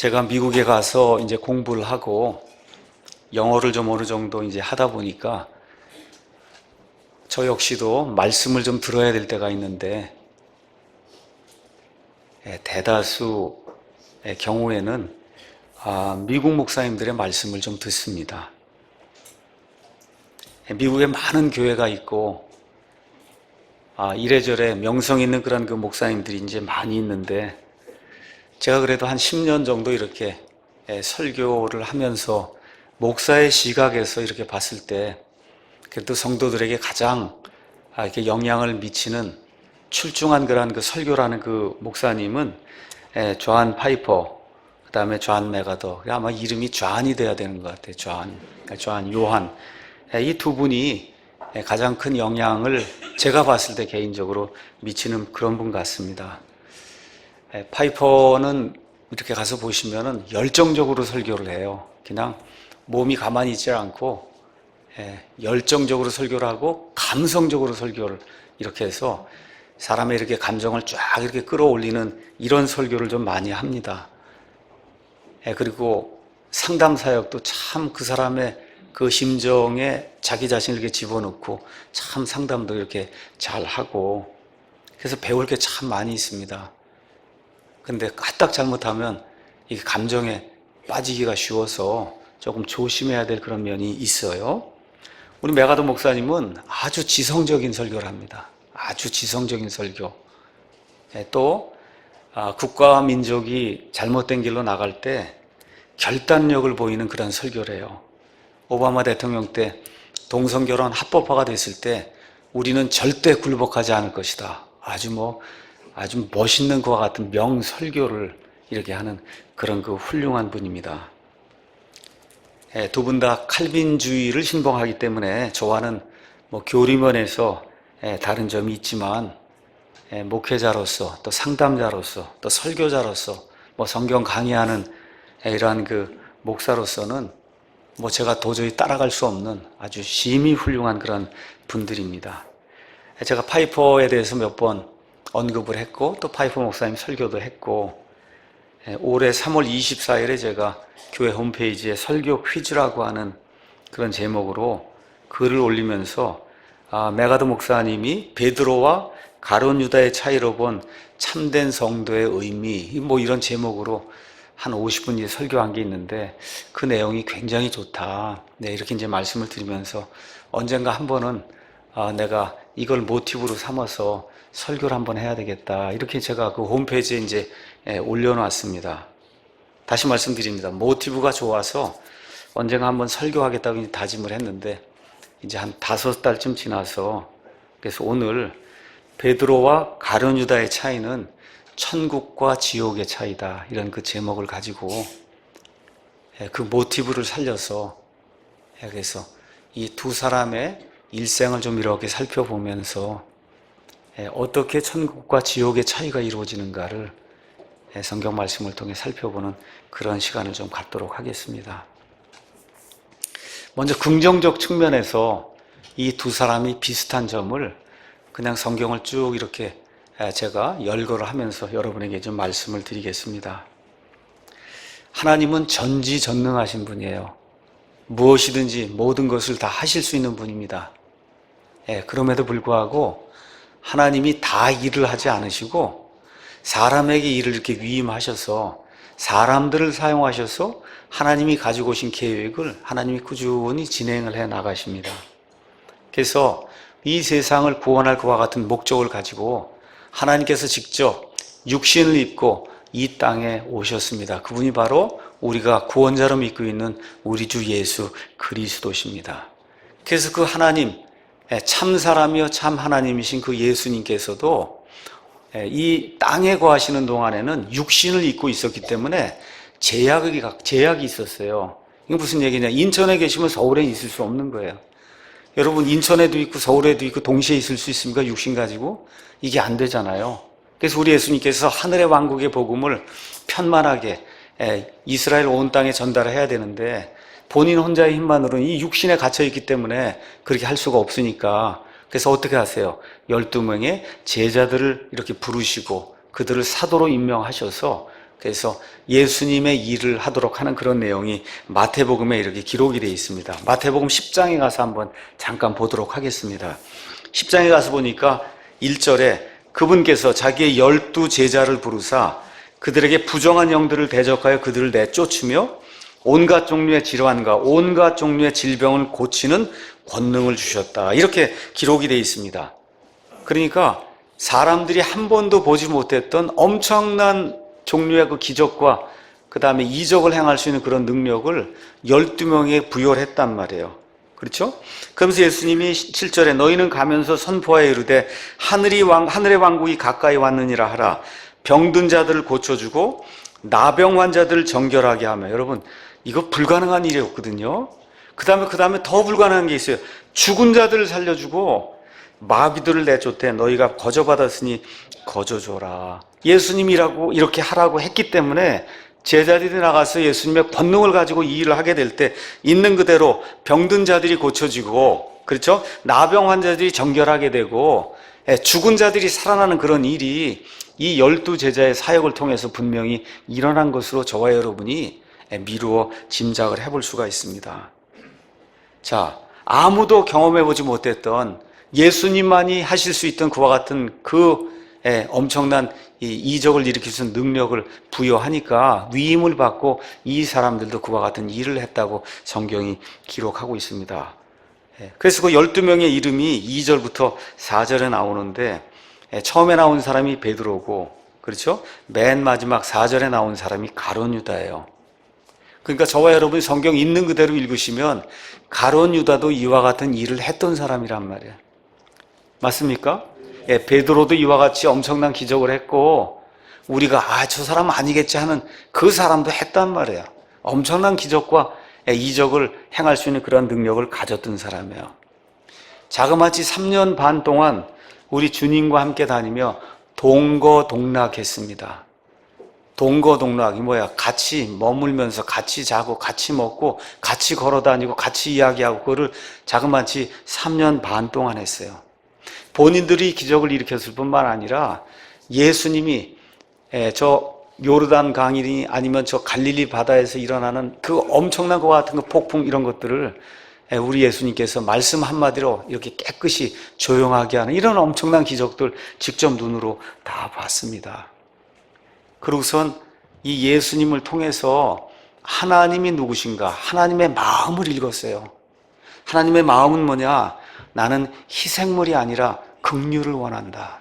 제가 미국에 가서 이제 공부를 하고 영어를 좀 어느 정도 이제 하다 보니까 저 역시도 말씀을 좀 들어야 될 때가 있는데 대다수의 경우에는 미국 목사님들의 말씀을 좀 듣습니다. 미국에 많은 교회가 있고 이래저래 명성 있는 그런 그 목사님들이 이제 많이 있는데 제가 그래도 한 10년 정도 이렇게 설교를 하면서 목사의 시각에서 이렇게 봤을 때 그래도 성도들에게 가장 이렇게 영향을 미치는 출중한 그런 그 설교라는 그 목사님은 존 파이퍼, 그 다음에 존 맥아더, 아마 이름이 존이 돼야 되는 것 같아요. 존 요한. 이 두 분이 가장 큰 영향을 제가 봤을 때 개인적으로 미치는 그런 분 같습니다. 파이퍼는 이렇게 가서 보시면은 열정적으로 설교를 해요. 그냥 몸이 가만히 있지 않고 열정적으로 설교를 하고 감성적으로 설교를 이렇게 해서 사람의 이렇게 감정을 쫙 이렇게 끌어올리는 이런 설교를 좀 많이 합니다. 그리고 상담 사역도 참 그 사람의 그 심정에 자기 자신을 이렇게 집어넣고 참 상담도 이렇게 잘 하고 그래서 배울 게 참 많이 있습니다. 근데 까딱 잘못하면 이 감정에 빠지기가 쉬워서 조금 조심해야 될 그런 면이 있어요. 우리 맥아더 목사님은 아주 지성적인 설교를 합니다. 아주 지성적인 설교. 또 국가와 민족이 잘못된 길로 나갈 때 결단력을 보이는 그런 설교를 해요. 오바마 대통령 때 동성결혼 합법화가 됐을 때 우리는 절대 굴복하지 않을 것이다. 아주 멋있는 그와 같은 명설교를 이렇게 하는 그런 그 훌륭한 분입니다. 두 분 다 칼빈주의를 신봉하기 때문에 저와는 교리면에서 다른 점이 있지만 목회자로서 또 상담자로서 또 설교자로서 성경 강의하는 이러한 그 목사로서는 제가 도저히 따라갈 수 없는 아주 심히 훌륭한 그런 분들입니다. 제가 파이퍼에 대해서 몇 번 언급을 했고 또 파이퍼 목사님 설교도 했고 올해 3월 24일에 제가 교회 홈페이지에 설교 퀴즈라고 하는 그런 제목으로 글을 올리면서 맥아더 목사님이 베드로와 가룟 유다의 차이로 본 참된 성도의 의미 이런 제목으로 한 50분 이제 설교한 게 있는데 그 내용이 굉장히 좋다. 이렇게 이제 말씀을 드리면서 언젠가 한 번은 내가 이걸 모티브로 삼아서 설교를 한번 해야 되겠다. 이렇게 제가 그 홈페이지에 이제 올려놨습니다. 다시 말씀드립니다. 모티브가 좋아서 언젠가 한번 설교하겠다고 다짐을 했는데 이제 한 5달쯤 지나서 그래서 오늘 베드로와 가룟 유다의 차이는 천국과 지옥의 차이다. 이런 그 제목을 가지고 그 모티브를 살려서 그래서 이 두 사람의 일생을 좀 이렇게 살펴보면서 어떻게 천국과 지옥의 차이가 이루어지는가를 성경 말씀을 통해 살펴보는 그런 시간을 좀 갖도록 하겠습니다. 먼저 긍정적 측면에서 이 두 사람이 비슷한 점을 그냥 성경을 쭉 이렇게 제가 열거를 하면서 여러분에게 좀 말씀을 드리겠습니다. 하나님은 전지전능하신 분이에요. 무엇이든지 모든 것을 다 하실 수 있는 분입니다. 그럼에도 불구하고 하나님이 다 일을 하지 않으시고 사람에게 일을 이렇게 위임하셔서 사람들을 사용하셔서 하나님이 가지고 오신 계획을 하나님이 꾸준히 진행을 해 나가십니다. 그래서 이 세상을 구원할 그와 같은 목적을 가지고 하나님께서 직접 육신을 입고 이 땅에 오셨습니다. 그분이 바로 우리가 구원자로 믿고 있는 우리 주 예수 그리스도십니다. 그래서 그 하나님, 참 사람이요 참 하나님이신 그 예수님께서도 이 땅에 거하시는 동안에는 육신을 입고 있었기 때문에 제약이 있었어요. 이게 무슨 얘기냐? 인천에 계시면 서울에 있을 수 없는 거예요. 여러분 인천에도 있고 서울에도 있고 동시에 있을 수 있습니까? 육신 가지고? 이게 안 되잖아요. 그래서 우리 예수님께서 하늘의 왕국의 복음을 편만하게 이스라엘 온 땅에 전달해야 되는데 본인 혼자의 힘만으로는 이 육신에 갇혀있기 때문에 그렇게 할 수가 없으니까 그래서 어떻게 하세요? 12명의 제자들을 이렇게 부르시고 그들을 사도로 임명하셔서 그래서 예수님의 일을 하도록 하는 그런 내용이 마태복음에 이렇게 기록이 되어 있습니다. 마태복음 10장에 가서 한번 잠깐 보도록 하겠습니다. 10장에 가서 보니까 1절에 그분께서 자기의 12 제자를 부르사 그들에게 부정한 영들을 대적하여 그들을 내쫓으며 온갖 종류의 질환과 온갖 종류의 질병을 고치는 권능을 주셨다. 이렇게 기록이 되어 있습니다. 그러니까 사람들이 한 번도 보지 못했던 엄청난 종류의 그 기적과 그 다음에 이적을 행할 수 있는 그런 능력을 12명에 부여를 했단 말이에요. 그렇죠? 그러면서 예수님이 7절에 너희는 가면서 선포하여 이르되 하늘의 왕국이 가까이 왔느니라 하라. 병든 자들을 고쳐주고 나병 환자들을 정결하게 하며. 여러분, 이거 불가능한 일이었거든요. 그 다음에 더 불가능한 게 있어요. 죽은 자들을 살려주고 마비들을 내쫓되 너희가 거저받았으니 거저줘라. 예수님이라고 이렇게 하라고 했기 때문에 제자들이 나가서 예수님의 권능을 가지고 이 일을 하게 될 때 있는 그대로 병든 자들이 고쳐지고, 그렇죠? 나병 환자들이 정결하게 되고 죽은 자들이 살아나는 그런 일이 이 12 제자의 사역을 통해서 분명히 일어난 것으로 저와 여러분이 미루어 짐작을 해볼 수가 있습니다. 자, 아무도 경험해보지 못했던 예수님만이 하실 수 있던 그와 같은 그 엄청난 이적을 일으킬 수 있는 능력을 부여하니까 위임을 받고 이 사람들도 그와 같은 일을 했다고 성경이 기록하고 있습니다. 그래서 그 12명의 이름이 2절부터 4절에 나오는데 처음에 나온 사람이 베드로고, 그렇죠? 맨 마지막 4절에 나온 사람이 가룟 유다예요. 그러니까 저와 여러분이 성경 있는 그대로 읽으시면 가룟 유다도 이와 같은 일을 했던 사람이란 말이에요. 맞습니까? 베드로도 이와 같이 엄청난 기적을 했고 우리가 저 사람 아니겠지 하는 그 사람도 했단 말이에요. 엄청난 기적과 이적을 행할 수 있는 그런 능력을 가졌던 사람이에요. 자그마치 3년 반 동안 우리 주님과 함께 다니며 동거동락했습니다. 동거동락이 뭐야? 같이 머물면서 같이 자고 같이 먹고 같이 걸어다니고 같이 이야기하고 그거를 자그마치 3년 반 동안 했어요. 본인들이 기적을 일으켰을 뿐만 아니라 예수님이 저 요르단 강이니 아니면 저 갈릴리 바다에서 일어나는 그 엄청난 것 같은 그 폭풍 이런 것들을 우리 예수님께서 말씀 한마디로 이렇게 깨끗이 조용하게 하는 이런 엄청난 기적들 직접 눈으로 다 봤습니다. 그러고선 이 예수님을 통해서 하나님이 누구신가? 하나님의 마음을 읽었어요. 하나님의 마음은 뭐냐? 나는 희생물이 아니라 긍휼을 원한다.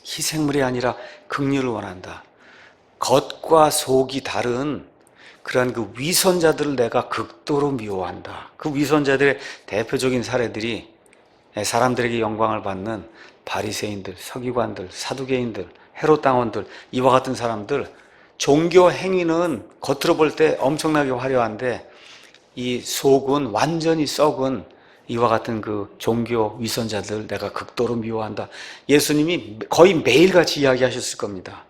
희생물이 아니라 긍휼을 원한다. 겉과 속이 다른 그러한 그 위선자들을 내가 극도로 미워한다. 그 위선자들의 대표적인 사례들이 사람들에게 영광을 받는 바리새인들, 서기관들, 사두개인들, 헤롯 당원들, 이와 같은 사람들, 종교 행위는 겉으로 볼 때 엄청나게 화려한데 이 속은 완전히 썩은 이와 같은 그 종교 위선자들 내가 극도로 미워한다. 예수님이 거의 매일같이 이야기하셨을 겁니다.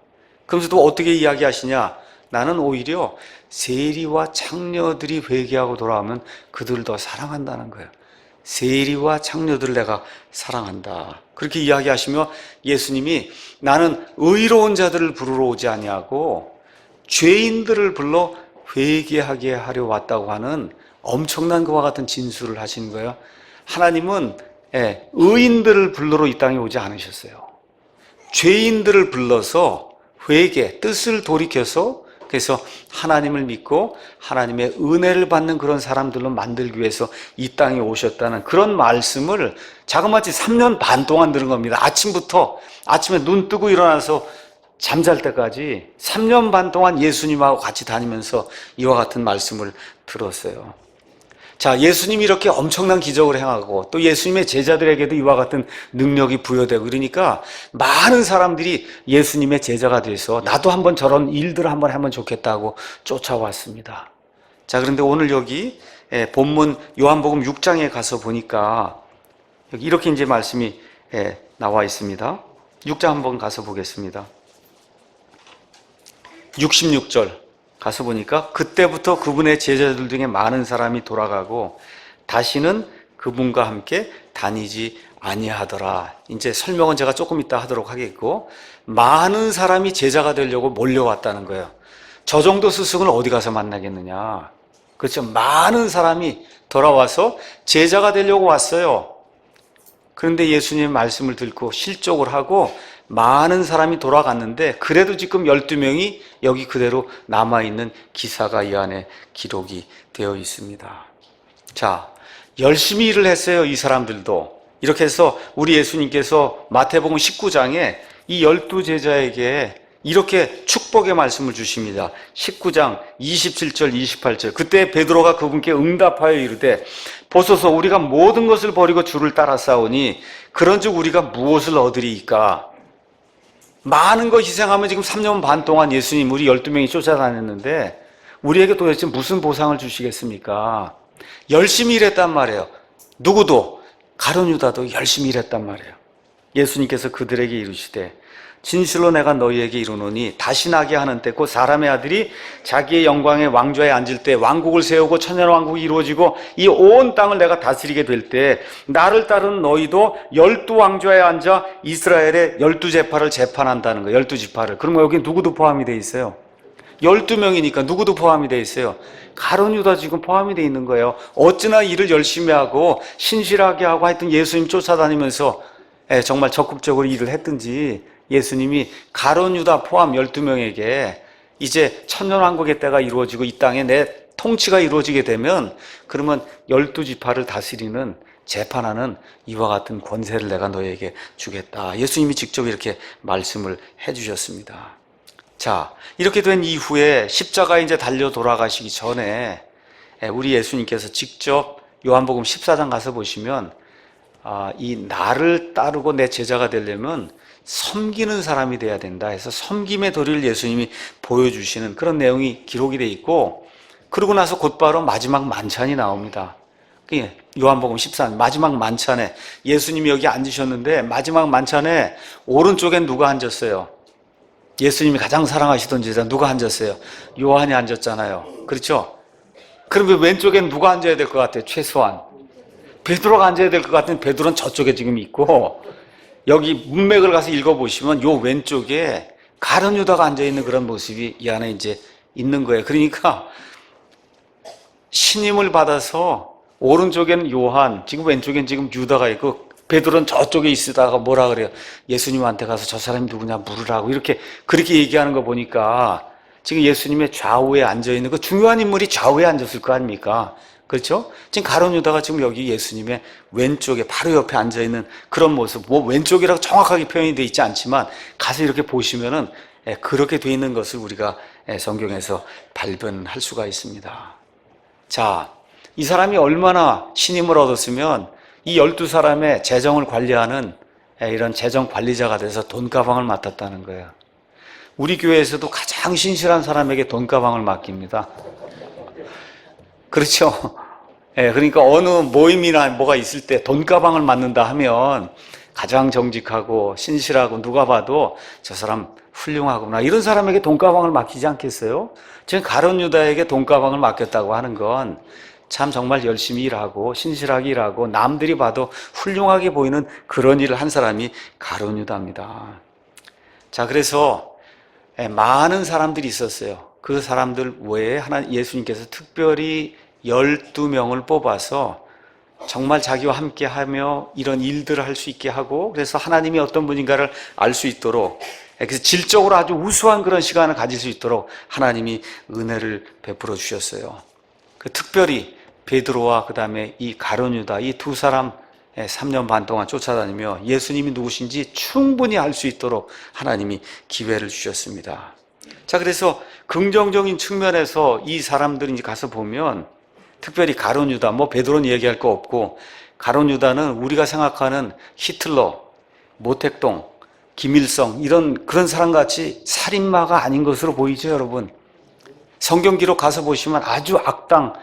그러면서 또 어떻게 이야기하시냐? 나는 오히려 세리와 창녀들이 회개하고 돌아오면 그들을 더 사랑한다는 거예요. 세리와 창녀들을 내가 사랑한다. 그렇게 이야기하시며 예수님이 나는 의로운 자들을 부르러 오지 아니하고 죄인들을 불러 회개하게 하려 왔다고 하는 엄청난 그와 같은 진술을 하신 거예요. 하나님은 의인들을 불러러 이 땅에 오지 않으셨어요. 죄인들을 불러서 회개, 뜻을 돌이켜서 그래서 하나님을 믿고 하나님의 은혜를 받는 그런 사람들로 만들기 위해서 이 땅에 오셨다는 그런 말씀을 자그마치 3년 반 동안 들은 겁니다. 아침에 눈 뜨고 일어나서 잠잘 때까지 3년 반 동안 예수님하고 같이 다니면서 이와 같은 말씀을 들었어요. 자, 예수님이 이렇게 엄청난 기적을 행하고 또 예수님의 제자들에게도 이와 같은 능력이 부여되고 그러니까 많은 사람들이 예수님의 제자가 돼서 나도 한번 저런 일들을 한번 하면 좋겠다고 쫓아왔습니다. 자, 그런데 오늘 여기 본문 요한복음 6장에 가서 보니까 여기 이렇게 이제 말씀이 나와 있습니다. 6장 한번 가서 보겠습니다. 66절 가서 보니까 그때부터 그분의 제자들 중에 많은 사람이 돌아가고 다시는 그분과 함께 다니지 아니하더라. 이제 설명은 제가 조금 이따 하도록 하겠고, 많은 사람이 제자가 되려고 몰려왔다는 거예요. 저 정도 스승을 어디 가서 만나겠느냐. 그렇죠. 많은 사람이 돌아와서 제자가 되려고 왔어요. 그런데 예수님의 말씀을 듣고 실족을 하고 많은 사람이 돌아갔는데, 그래도 지금 12명이 여기 그대로 남아있는 기사가 이 안에 기록이 되어 있습니다. 자, 열심히 일을 했어요, 이 사람들도. 이렇게 해서 우리 예수님께서 마태복음 19장에 이 12제자에게 이렇게 축복의 말씀을 주십니다. 19장 27절 28절. 그때 베드로가 그분께 응답하여 이르되, 보소서 우리가 모든 것을 버리고 주를 따라 싸우니 그런즉 우리가 무엇을 얻으리이까? 많은 거 희생하면 지금 3년 반 동안 예수님 우리 12명이 쫓아다녔는데 우리에게 도대체 무슨 보상을 주시겠습니까? 열심히 일했단 말이에요. 누구도, 가룟 유다도 열심히 일했단 말이에요. 예수님께서 그들에게 이르시되, 진실로 내가 너희에게 이르노니 다시 나게 하는 때 곧 사람의 아들이 자기의 영광의 왕좌에 앉을 때 왕국을 세우고 천년왕국이 이루어지고 이 온 땅을 내가 다스리게 될 때 나를 따르는 너희도 12왕좌에 앉아 이스라엘의 12제파를 재판한다는 거예요. 12지파를. 그러면 여기 누구도 포함이 돼 있어요. 12명이니까 누구도 포함이 돼 있어요. 가룟 유다 지금 포함이 돼 있는 거예요. 어찌나 일을 열심히 하고 신실하게 하고 하여튼 예수님 쫓아다니면서 정말 적극적으로 일을 했든지 예수님이 가룟 유다 포함 12명에게 이제 천년왕국의 때가 이루어지고 이 땅에 내 통치가 이루어지게 되면 그러면 12지파를 다스리는 재판하는 이와 같은 권세를 내가 너에게 주겠다. 예수님이 직접 이렇게 말씀을 해주셨습니다. 자, 이렇게 된 이후에 십자가에 이제 달려 돌아가시기 전에 우리 예수님께서 직접 요한복음 14장 가서 보시면 이 나를 따르고 내 제자가 되려면 섬기는 사람이 돼야 된다 해서 섬김의 도리를 예수님이 보여주시는 그런 내용이 기록이 돼 있고, 그러고 나서 곧바로 마지막 만찬이 나옵니다. 요한복음 14장 마지막 만찬에 예수님이 여기 앉으셨는데 마지막 만찬에 오른쪽엔 누가 앉았어요? 예수님이 가장 사랑하시던 제자 누가 앉았어요? 요한이 앉았잖아요. 그렇죠? 그러면 왼쪽엔 누가 앉아야 될 것 같아요? 최소한 베드로가 앉아야 될 것 같은 베드로는 저쪽에 지금 있고, 여기 문맥을 가서 읽어보시면 요 왼쪽에 가룟 유다가 앉아있는 그런 모습이 이 안에 이제 있는 거예요. 그러니까 신임을 받아서 오른쪽에는 요한, 지금 왼쪽엔 지금 유다가 있고 베드로는 저쪽에 있으다가 뭐라 그래요? 예수님한테 가서 저 사람이 누구냐 물으라고 그렇게 얘기하는 거 보니까 지금 예수님의 좌우에 앉아있는 그 중요한 인물이 좌우에 앉았을 거 아닙니까? 그렇죠? 지금 가룟 유다가 지금 여기 예수님의 왼쪽에 바로 옆에 앉아있는 그런 모습, 뭐 왼쪽이라고 정확하게 표현이 되어 있지 않지만 가서 이렇게 보시면은 그렇게 되어 있는 것을 우리가 성경에서 발견할 수가 있습니다. 자, 이 사람이 얼마나 신임을 얻었으면 이 12사람의 재정을 관리하는 이런 재정 관리자가 돼서 돈가방을 맡았다는 거예요. 우리 교회에서도 가장 신실한 사람에게 돈가방을 맡깁니다. 그렇죠? 그러니까 어느 모임이나 뭐가 있을 때 돈가방을 맡는다 하면 가장 정직하고 신실하고 누가 봐도 저 사람 훌륭하구나 이런 사람에게 돈가방을 맡기지 않겠어요? 지금 가룟 유다에게 돈가방을 맡겼다고 하는 건 참 정말 열심히 일하고 신실하게 일하고 남들이 봐도 훌륭하게 보이는 그런 일을 한 사람이 가룟 유다입니다. 자, 그래서 많은 사람들이 있었어요. 그 사람들 외에 예수님께서 특별히 12명을 뽑아서 정말 자기와 함께 하며 이런 일들을 할 수 있게 하고, 그래서 하나님이 어떤 분인가를 알 수 있도록, 그래서 질적으로 아주 우수한 그런 시간을 가질 수 있도록 하나님이 은혜를 베풀어 주셨어요. 특별히 베드로와 그 다음에 이 가룟 유다 이 두 사람 3년 반 동안 쫓아다니며 예수님이 누구신지 충분히 알 수 있도록 하나님이 기회를 주셨습니다. 자, 그래서 긍정적인 측면에서 이 사람들이 이제 가서 보면 특별히 가룟 유다, 뭐 베드로는 얘기할 거 없고, 가룟 유다는 우리가 생각하는 히틀러, 모택동, 김일성 이런 그런 사람같이 살인마가 아닌 것으로 보이죠, 여러분. 성경 기록 가서 보시면 아주 악당,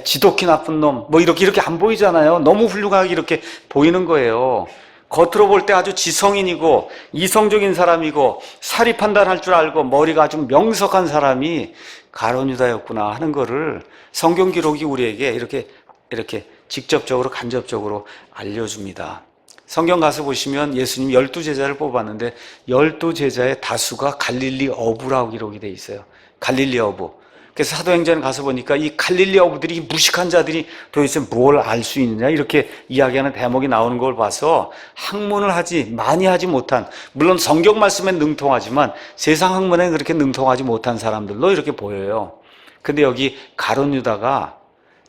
지독히 나쁜 놈, 뭐 이렇게 안 보이잖아요. 너무 훌륭하게 이렇게 보이는 거예요. 겉으로 볼 때 아주 지성인이고 이성적인 사람이고 사리 판단할 줄 알고 머리가 아주 명석한 사람이 가룟 유다였구나 하는 거를 성경 기록이 우리에게 이렇게 직접적으로 간접적으로 알려줍니다. 성경 가서 보시면 예수님 12제자를 뽑았는데 12제자의 다수가 갈릴리 어부라고 기록이 돼 있어요. 갈릴리 어부. 그래서 사도행전에 가서 보니까 이 갈릴리 어부들이, 무식한 자들이 도대체 뭘 알 수 있느냐 이렇게 이야기하는 대목이 나오는 걸 봐서 학문을 많이 하지 못한, 물론 성경 말씀엔 능통하지만 세상 학문에 그렇게 능통하지 못한 사람들로 이렇게 보여요. 근데 여기 가룟 유다가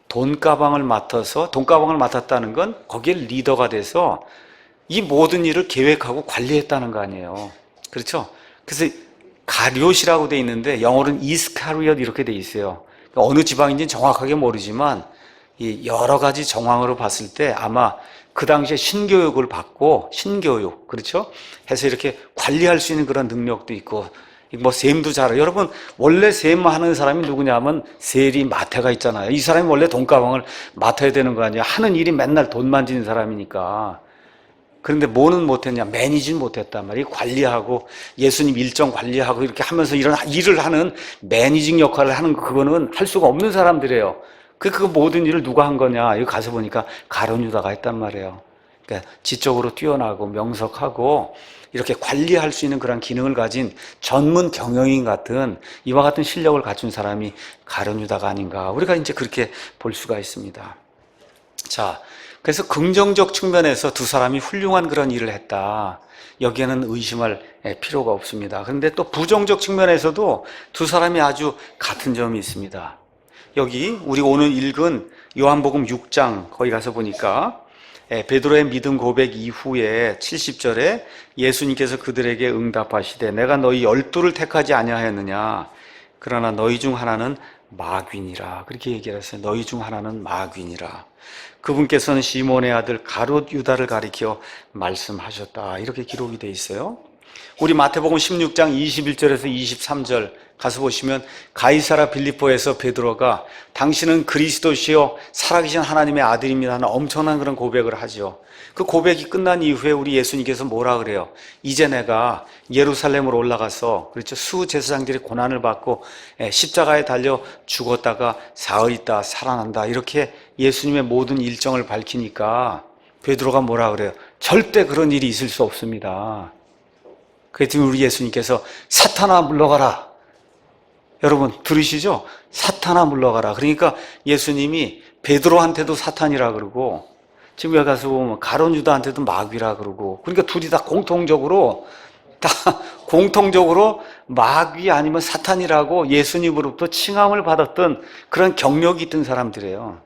돈가방을 맡았다는 건 거기에 리더가 돼서 이 모든 일을 계획하고 관리했다는 거 아니에요. 그렇죠? 그래서 가룟이라고 돼 있는데 영어로는 이스카리엇 이렇게 돼 있어요. 어느 지방인지는 정확하게 모르지만 이 여러 가지 정황으로 봤을 때 아마 그 당시에 신교육을 받고, 신교육, 그렇죠? 해서 이렇게 관리할 수 있는 그런 능력도 있고, 뭐 셈도 잘해요. 여러분, 원래 셈 하는 사람이 누구냐면 세리 마태가 있잖아요. 이 사람이 원래 돈가방을 맡아야 되는 거 아니에요. 하는 일이 맨날 돈 만지는 사람이니까. 그런데 뭐는 못했냐? 매니지는 못했단 말이에요. 관리하고, 예수님 일정 관리하고 이렇게 하면서 이런 일을 하는 매니징 역할을 하는 그거는 할 수가 없는 사람들이에요. 그 모든 일을 누가 한 거냐? 여기 가서 보니까 가룟 유다가 했단 말이에요. 그러니까 지적으로 뛰어나고 명석하고 이렇게 관리할 수 있는 그런 기능을 가진 전문 경영인 같은, 이와 같은 실력을 갖춘 사람이 가룟 유다가 아닌가. 우리가 이제 그렇게 볼 수가 있습니다. 자, 그래서 긍정적 측면에서 두 사람이 훌륭한 그런 일을 했다. 여기에는 의심할 필요가 없습니다. 그런데 또 부정적 측면에서도 두 사람이 아주 같은 점이 있습니다. 여기 우리 오늘 읽은 요한복음 6장 거기 가서 보니까 베드로의 믿음 고백 이후에 70절에 예수님께서 그들에게 응답하시되 내가 너희 12를 택하지 아니하였느냐. 그러나 너희 중 하나는 마귀니라. 그렇게 얘기를 했어요. 너희 중 하나는 마귀니라. 그분께서는 시몬의 아들 가룟 유다를 가리켜 말씀하셨다. 이렇게 기록이 되어 있어요. 우리 마태복음 16장 21절에서 23절 가서 보시면 가이사라 빌립보에서 베드로가 당신은 그리스도시요 살아계신 하나님의 아들입니다 하는 엄청난 그런 고백을 하죠. 그 고백이 끝난 이후에 우리 예수님께서 뭐라 그래요? 이제 내가 예루살렘으로 올라가서, 그렇죠, 수제사장들이 고난을 받고 십자가에 달려 죽었다가 사흘 있다 살아난다, 이렇게 예수님의 모든 일정을 밝히니까 베드로가 뭐라 그래요? 절대 그런 일이 있을 수 없습니다. 그랬더니 우리 예수님께서 사탄아 물러가라. 여러분 들으시죠? 사탄아 물러가라. 그러니까 예수님이 베드로한테도 사탄이라 그러고, 지금 여기 가서 보면 가룟 유다한테도 마귀라 그러고, 그러니까 둘이 다 공통적으로 마귀 아니면 사탄이라고 예수님으로부터 칭함을 받았던 그런 경력이 있던 사람들이에요.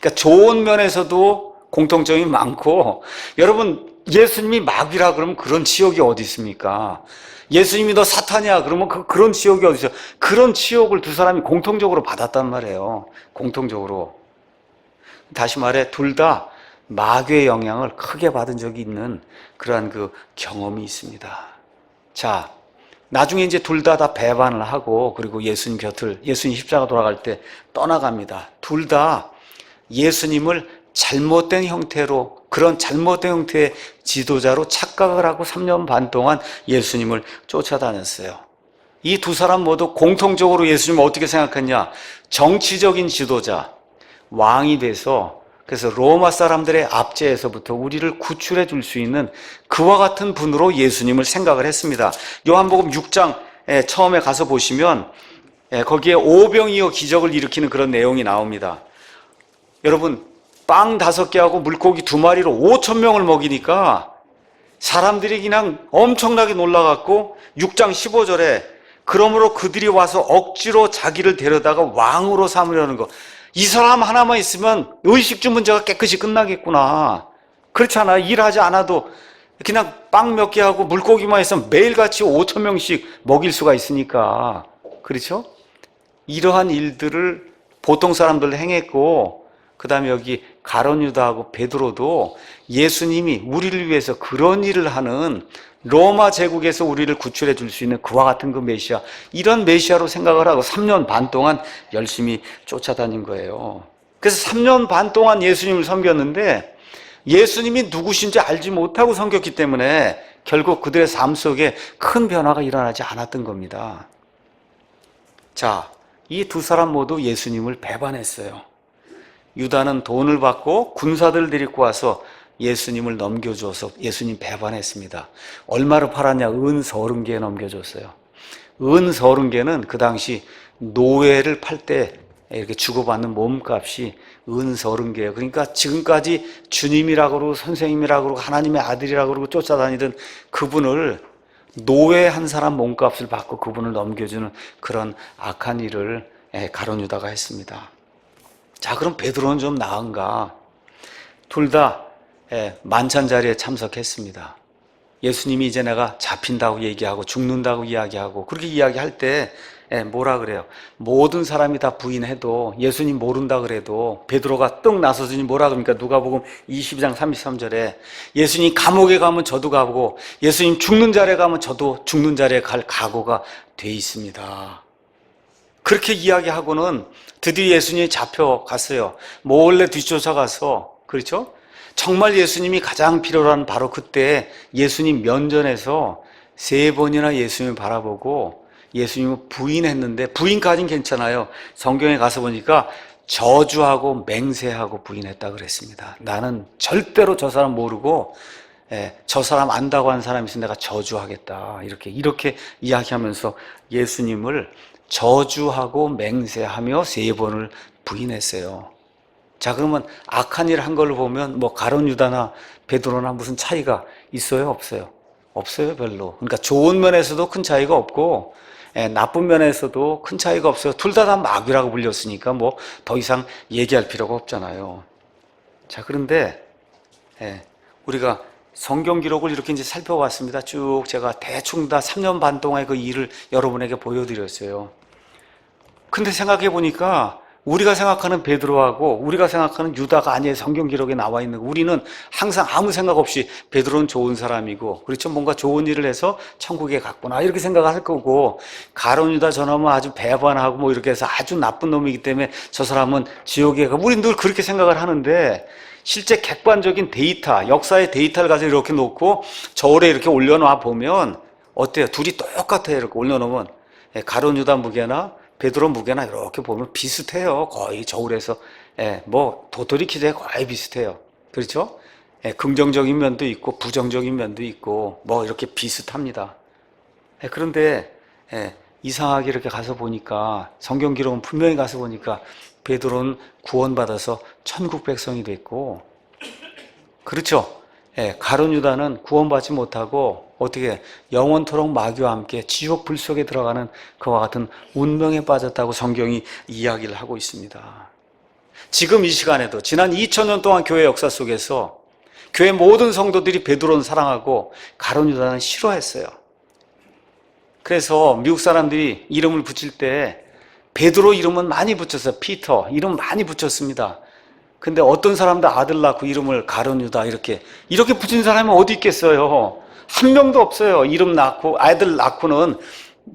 그러니까 좋은 면에서도 공통점이 많고, 여러분 예수님이 마귀라 그러면 그런 지옥이 어디 있습니까? 예수님이 너 사탄이야 그러면 그런 지옥이 어디 있어요? 그런 지옥을 두 사람이 공통적으로 받았단 말이에요. 공통적으로. 다시 말해 둘 다 마귀의 영향을 크게 받은 적이 있는 그러한 그 경험이 있습니다. 자, 나중에 이제 둘 다 배반을 하고, 그리고 예수님 십자가 돌아갈 때 떠나갑니다. 둘 다 예수님을 잘못된 형태로, 그런 잘못된 형태의 지도자로 착각을 하고 3년 반 동안 예수님을 쫓아다녔어요. 이 두 사람 모두 공통적으로 예수님을 어떻게 생각했냐? 정치적인 지도자, 왕이 돼서, 그래서 로마 사람들의 압제에서부터 우리를 구출해 줄 수 있는 그와 같은 분으로 예수님을 생각을 했습니다. 요한복음 6장에 처음에 가서 보시면 거기에 오병이어 기적을 일으키는 그런 내용이 나옵니다. 여러분, 빵 5개하고 물고기 2마리로 5,000명을 먹이니까 사람들이 그냥 엄청나게 놀라갖고 6장 15절에 그러므로 그들이 와서 억지로 자기를 데려다가 왕으로 삼으려는 거. 이 사람 하나만 있으면 의식주 문제가 깨끗이 끝나겠구나. 그렇잖아. 일하지 않아도 그냥 빵 몇 개 하고 물고기만 있으면 매일같이 5,000명씩 먹일 수가 있으니까. 그렇죠? 이러한 일들을 보통 사람들 행했고, 그 다음에 여기 가룟 유다하고 베드로도 예수님이 우리를 위해서 그런 일을 하는, 로마 제국에서 우리를 구출해 줄 수 있는 그와 같은 그 메시아, 이런 메시아로 생각을 하고 3년 반 동안 열심히 쫓아다닌 거예요. 그래서 3년 반 동안 예수님을 섬겼는데 예수님이 누구신지 알지 못하고 섬겼기 때문에 결국 그들의 삶 속에 큰 변화가 일어나지 않았던 겁니다. 자, 이 두 사람 모두 예수님을 배반했어요. 유다는 돈을 받고 군사들을 데리고 와서 예수님을 넘겨줘서 예수님 배반했습니다. 얼마로 팔았냐? 은 30개에 넘겨줬어요. 은 30개는 그 당시 노예를 팔 때 이렇게 주고받는 몸값이 은 30개예요. 그러니까 지금까지 주님이라고 그러고 선생님이라고 그러고 하나님의 아들이라고 그러고 쫓아다니던 그분을 노예 한 사람 몸값을 받고 그분을 넘겨주는 그런 악한 일을 가룟 유다가 했습니다. 자, 그럼 베드로는 좀 나은가? 둘 다 만찬 자리에 참석했습니다. 예수님이 이제 내가 잡힌다고 얘기하고 죽는다고 이야기하고 그렇게 이야기할 때 뭐라 그래요? 모든 사람이 다 부인해도 예수님 모른다 그래도 베드로가 떡 나서더니 뭐라 그럽니까? 누가복음 22장 33절에 예수님 감옥에 가면 저도 가고 예수님 죽는 자리에 가면 저도 죽는 자리에 갈 각오가 돼 있습니다. 그렇게 이야기하고는 드디어 예수님이 잡혀갔어요. 몰래 뒤쫓아가서, 그렇죠? 정말 예수님이 가장 필요로 하는 바로 그때 예수님 면전에서 3번이나 예수님을 바라보고 예수님을 부인했는데, 부인까지는 괜찮아요. 성경에 가서 보니까 저주하고 맹세하고 부인했다 그랬습니다. 나는 절대로 저 사람 모르고 저 사람 안다고 한 사람이 있으면 내가 저주하겠다. 이렇게 이야기하면서 예수님을 저주하고 맹세하며 3번을 부인했어요. 자, 그러면 악한 일 한 걸로 보면 뭐 가룟 유다나 베드로나 무슨 차이가 있어요? 없어요? 없어요, 별로. 그러니까 좋은 면에서도 큰 차이가 없고 나쁜 면에서도 큰 차이가 없어요. 둘 다 마귀라고 불렸으니까 뭐 더 이상 얘기할 필요가 없잖아요. 자, 그런데 우리가 성경 기록을 이렇게 이제 살펴봤습니다. 쭉 제가 대충 다 3년 반 동안의 그 일을 여러분에게 보여드렸어요. 근데 생각해 보니까 우리가 생각하는 베드로하고 우리가 생각하는 유다가 아니에요. 성경 기록에 나와 있는 거. 우리는 항상 아무 생각 없이 베드로는 좋은 사람이고, 그렇죠? 뭔가 좋은 일을 해서 천국에 갔구나 이렇게 생각할 거고, 가룟 유다 저놈은 아주 배반하고 뭐 이렇게 해서 아주 나쁜 놈이기 때문에 저 사람은 지옥에 가. 우리는 늘 그렇게 생각을 하는데 실제 객관적인 데이터, 역사의 데이터를 가지고 이렇게 놓고 저울에 이렇게 올려놔 보면 어때요? 둘이 똑같아요. 이렇게 올려놓으면 가룟 유다 무게나 베드로 무게나 이렇게 보면 비슷해요. 거의 저울에서 뭐 도토리 키즈에 거의 비슷해요. 그렇죠? 긍정적인 면도 있고 부정적인 면도 있고 뭐 이렇게 비슷합니다. 그런데 이상하게 이렇게 가서 보니까 성경 기록은 분명히 가서 보니까 베드로는 구원받아서 천국 백성이 됐고, 그렇죠? 가룟 유다는 구원받지 못하고 어떻게 영원토록 마귀와 함께 지옥 불 속에 들어가는 그와 같은 운명에 빠졌다고 성경이 이야기를 하고 있습니다. 지금 이 시간에도 지난 2000년 동안 교회 역사 속에서 교회 모든 성도들이 베드로는 사랑하고 가룟 유다는 싫어했어요. 그래서 미국 사람들이 이름을 붙일 때 베드로 이름은 많이 붙였어요. 피터 이름 많이 붙였습니다. 근데 어떤 사람도 아들 낳고 이름을 가룟 유다 이렇게 붙인 사람이 어디 있겠어요? 한 명도 없어요. 이름 낳고 아이들 낳고는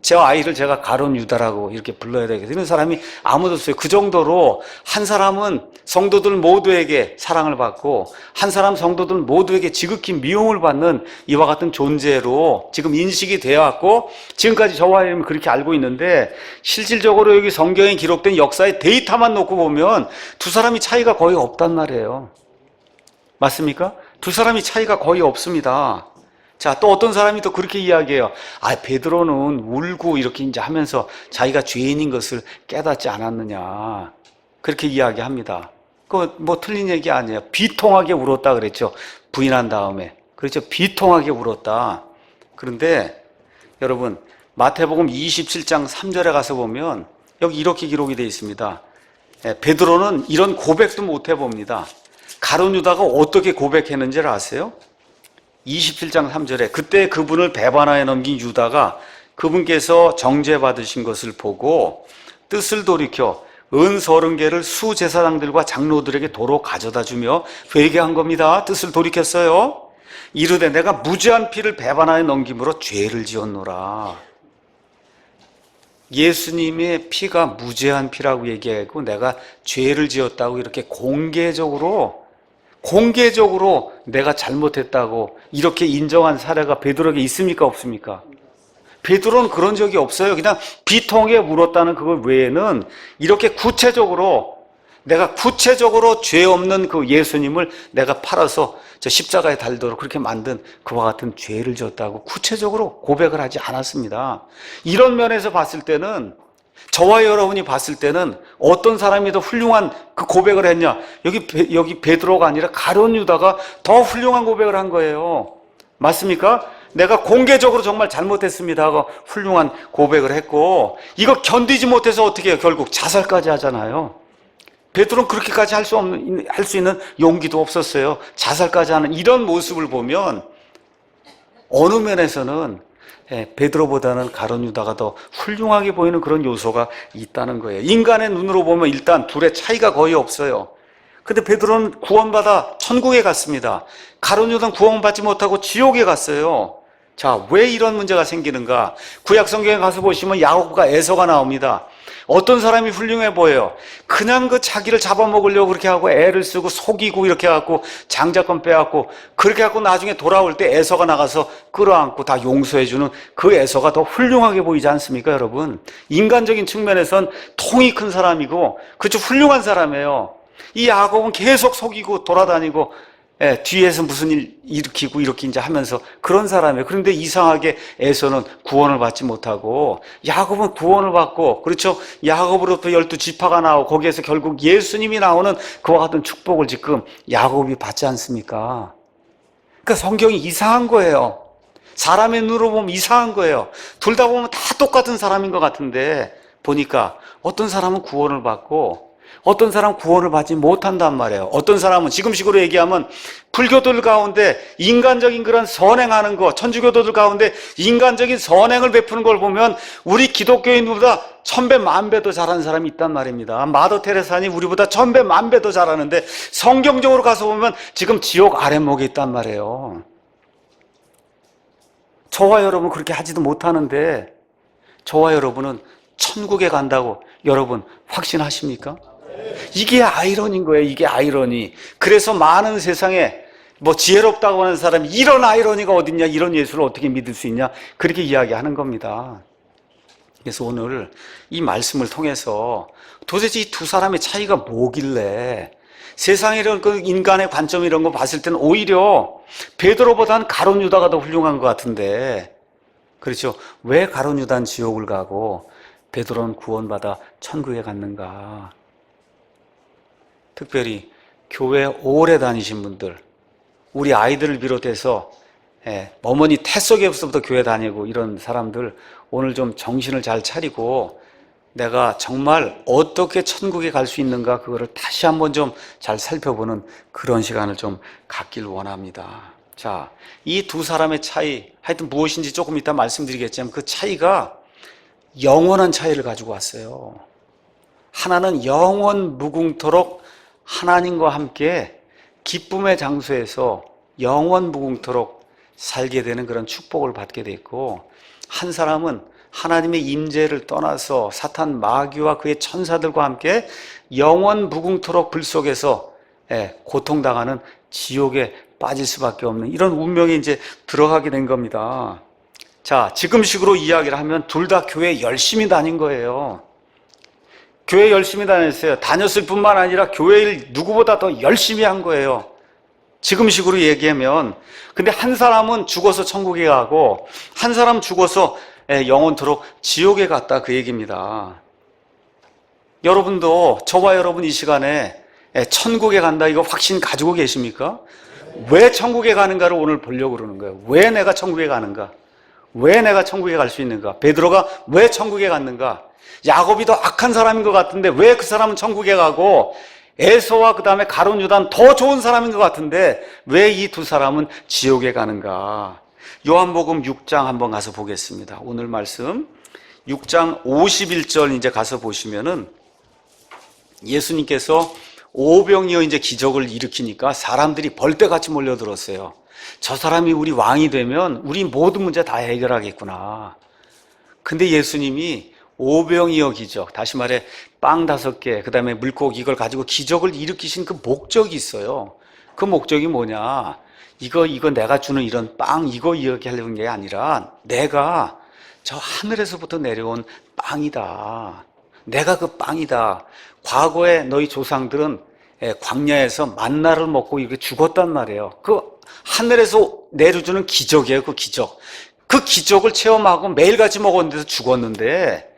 제 아이를 제가 가룟 유다라고 이렇게 불러야 되겠다. 이런 사람이 아무도 없어요. 그 정도로 한 사람은 성도들 모두에게 사랑을 받고 한 사람 성도들 모두에게 지극히 미움을 받는 이와 같은 존재로 지금 인식이 되어 왔고 지금까지 저와 이름을 그렇게 알고 있는데 실질적으로 여기 성경에 기록된 역사의 데이터만 놓고 보면 두 사람이 차이가 거의 없단 말이에요. 맞습니까? 두 사람이 차이가 거의 없습니다. 자, 또 어떤 사람이 또 그렇게 이야기해요. 베드로는 울고 이렇게 이제 하면서 자기가 죄인인 것을 깨닫지 않았느냐. 그렇게 이야기합니다. 그거 뭐 틀린 얘기 아니에요. 비통하게 울었다 그랬죠. 부인한 다음에. 그렇죠. 비통하게 울었다. 그런데 여러분, 마태복음 27장 3절에 가서 보면 여기 이렇게 기록이 되어 있습니다. 베드로는 이런 고백도 못 해봅니다. 가룟 유다가 어떻게 고백했는지를 아세요? 27장 3절에 그때 그분을 배반하여 넘긴 유다가 그분께서 정죄받으신 것을 보고 뜻을 돌이켜 은 30개를 수제사장들과 장로들에게 도로 가져다 주며 회개한 겁니다. 뜻을 돌이켰어요. 이르되 내가 무죄한 피를 배반하여 넘김으로 죄를 지었노라. 예수님의 피가 무죄한 피라고 얘기하고 내가 죄를 지었다고 이렇게 공개적으로 내가 잘못했다고 이렇게 인정한 사례가 베드로에게 있습니까? 없습니까? 베드로는 그런 적이 없어요. 그냥 비통하게 물었다는 그것 외에는 이렇게 구체적으로 내가 구체적으로 죄 없는 그 예수님을 내가 팔아서 저 십자가에 달도록 그렇게 만든 그와 같은 죄를 졌다고 구체적으로 고백을 하지 않았습니다. 이런 면에서 봤을 때는, 저와 여러분이 봤을 때는 어떤 사람이 더 훌륭한 그 고백을 했냐? 여기 베드로가 아니라 가룟 유다가 더 훌륭한 고백을 한 거예요. 맞습니까? 내가 공개적으로 정말 잘못했습니다 하고 훌륭한 고백을 했고, 이거 견디지 못해서 어떻게 해요? 결국 자살까지 하잖아요. 베드로는 그렇게까지 할 수 있는 용기도 없었어요. 자살까지 하는 이런 모습을 보면 어느 면에서는 베드로보다는 가룟 유다가 더 훌륭하게 보이는 그런 요소가 있다는 거예요. 인간의 눈으로 보면 일단 둘의 차이가 거의 없어요. 근데 베드로는 구원받아 천국에 갔습니다. 가룟 유다는 구원받지 못하고 지옥에 갔어요. 자, 왜 이런 문제가 생기는가? 구약 성경에 가서 보시면 야곱과 에서가 나옵니다. 어떤 사람이 훌륭해 보여요? 그냥 그 자기를 잡아먹으려고 그렇게 하고 애를 쓰고 속이고 이렇게 해갖고 장자권 빼앗고 그렇게 해갖고 나중에 돌아올 때 에서가 나가서 끌어안고 다 용서해주는 그 에서가 더 훌륭하게 보이지 않습니까, 여러분? 인간적인 측면에선 통이 큰 사람이고 그렇죠, 훌륭한 사람이에요. 이 야곱은 계속 속이고 돌아다니고 뒤에서 무슨 일 일으키고 이렇게 이제 하면서 그런 사람이에요. 그런데 이상하게 에서는 구원을 받지 못하고 야곱은 구원을 받고, 그렇죠, 야곱으로부터 12지파가 나오고 거기에서 결국 예수님이 나오는 그와 같은 축복을 지금 야곱이 받지 않습니까? 그러니까 성경이 이상한 거예요. 사람의 눈으로 보면 이상한 거예요. 둘 다 보면 다 똑같은 사람인 것 같은데 보니까 어떤 사람은 구원을 받고 어떤 사람은 구원을 받지 못한단 말이에요. 어떤 사람은 지금식으로 얘기하면 불교들 가운데 인간적인 그런 선행하는 거, 천주교도들 가운데 인간적인 선행을 베푸는 걸 보면 우리 기독교인보다 1000배, 10,000배 더 잘하는 사람이 있단 말입니다. 마더 테레사니 우리보다 1000배, 10,000배 더 잘하는데 성경적으로 가서 보면 지금 지옥 아랫목에 있단 말이에요. 저와 여러분 그렇게 하지도 못하는데 저와 여러분은 천국에 간다고 여러분 확신하십니까? 이게 아이러니인 거예요. 이게 아이러니. 그래서 많은 세상에 뭐 지혜롭다고 하는 사람이 이런 아이러니가 어딨냐, 이런 예수를 어떻게 믿을 수 있냐, 그렇게 이야기하는 겁니다. 그래서 오늘 이 말씀을 통해서 도대체 이 두 사람의 차이가 뭐길래 세상에 이런 그 인간의 관점 이런 거 봤을 때는 오히려 베드로보다는 가룟 유다가 더 훌륭한 것 같은데, 그렇죠, 왜 가룟 유다는 지옥을 가고 베드로는 구원받아 천국에 갔는가? 특별히 교회 오래 다니신 분들, 우리 아이들을 비롯해서 어머니 태석에서부터 교회 다니고 이런 사람들 오늘 좀 정신을 잘 차리고 내가 정말 어떻게 천국에 갈 수 있는가 그거를 다시 한번 좀 잘 살펴보는 그런 시간을 좀 갖길 원합니다. 자, 이 두 사람의 차이, 하여튼 무엇인지 조금 이따 말씀드리겠지만 그 차이가 영원한 차이를 가지고 왔어요. 하나는 영원 무궁토록 하나님과 함께 기쁨의 장소에서 영원 무궁토록 살게 되는 그런 축복을 받게 됐고, 한 사람은 하나님의 임재를 떠나서 사탄 마귀와 그의 천사들과 함께 영원 무궁토록 불 속에서 고통당하는 지옥에 빠질 수밖에 없는 이런 운명에 이제 들어가게 된 겁니다. 자, 지금식으로 이야기를 하면 둘 다 교회 열심히 다닌 거예요. 교회 열심히 다녔어요. 다녔을 뿐만 아니라 교회를 누구보다 더 열심히 한 거예요. 지금식으로 얘기하면. 근데 한 사람은 죽어서 천국에 가고 한 사람 죽어서 영원토록 지옥에 갔다, 그 얘기입니다. 여러분도, 저와 여러분 이 시간에 천국에 간다 이거 확신 가지고 계십니까? 왜 천국에 가는가를 오늘 보려고 그러는 거예요. 왜 내가 천국에 가는가? 왜 내가 천국에 갈 수 있는가? 베드로가 왜 천국에 갔는가? 야곱이 더 악한 사람인 것 같은데 왜 그 사람은 천국에 가고 에서와 그 다음에 가룟 유다는 더 좋은 사람인 것 같은데 왜 이 두 사람은 지옥에 가는가? 요한복음 6장 한번 가서 보겠습니다. 오늘 말씀 6장 51절 이제 가서 보시면은 예수님께서 오병이어 이제 기적을 일으키니까 사람들이 벌떼같이 몰려들었어요. 저 사람이 우리 왕이 되면 우리 모든 문제 다 해결하겠구나. 근데 예수님이 오병이어 기적, 다시 말해 빵 5개, 그 다음에 물고기 이걸 가지고 기적을 일으키신 그 목적이 있어요. 그 목적이 뭐냐? 이거 내가 주는 이런 빵 이거 이야기하려는 게 아니라 내가 저 하늘에서부터 내려온 빵이다. 내가 그 빵이다. 과거에 너희 조상들은 광야에서 만나를 먹고 이렇게 죽었단 말이에요. 그 하늘에서 내려주는 기적이에요. 그 기적. 그 기적을 체험하고 매일같이 먹었는데도 죽었는데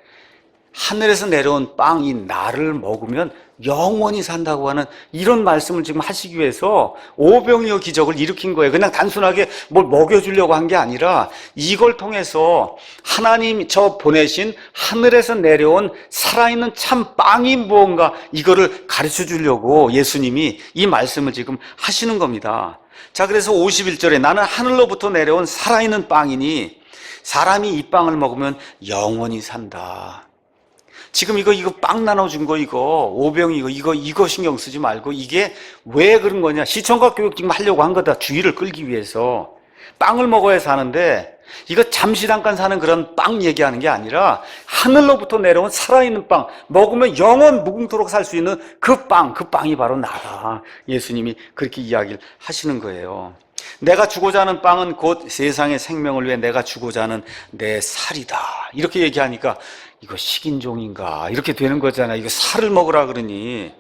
하늘에서 내려온 빵, 이 나를 먹으면 영원히 산다고 하는 이런 말씀을 지금 하시기 위해서 오병이어 기적을 일으킨 거예요. 그냥 단순하게 뭘 먹여주려고 한 게 아니라 이걸 통해서 하나님 저 보내신 하늘에서 내려온 살아있는 참 빵이 무언가 이거를 가르쳐 주려고 예수님이 이 말씀을 지금 하시는 겁니다. 자, 그래서 51절에 나는 하늘로부터 내려온 살아있는 빵이니 사람이 이 빵을 먹으면 영원히 산다. 지금 이거 빵 나눠준 거 오병이 이거 신경 쓰지 말고 이게 왜 그런 거냐. 시청각 교육 지금 하려고 한 거다. 주의를 끌기 위해서. 빵을 먹어야 사는데 이거 잠시 잠깐 사는 그런 빵 얘기하는 게 아니라 하늘로부터 내려온 살아있는 빵, 먹으면 영원 무궁토록 살 수 있는 그 빵이 바로 나다. 예수님이 그렇게 이야기를 하시는 거예요. 내가 주고자 하는 빵은 곧 세상의 생명을 위해 내가 주고자 하는 내 살이다. 이렇게 얘기하니까 이거 식인종인가 이렇게 되는 거잖아. 이거 살을 먹으라 그러니.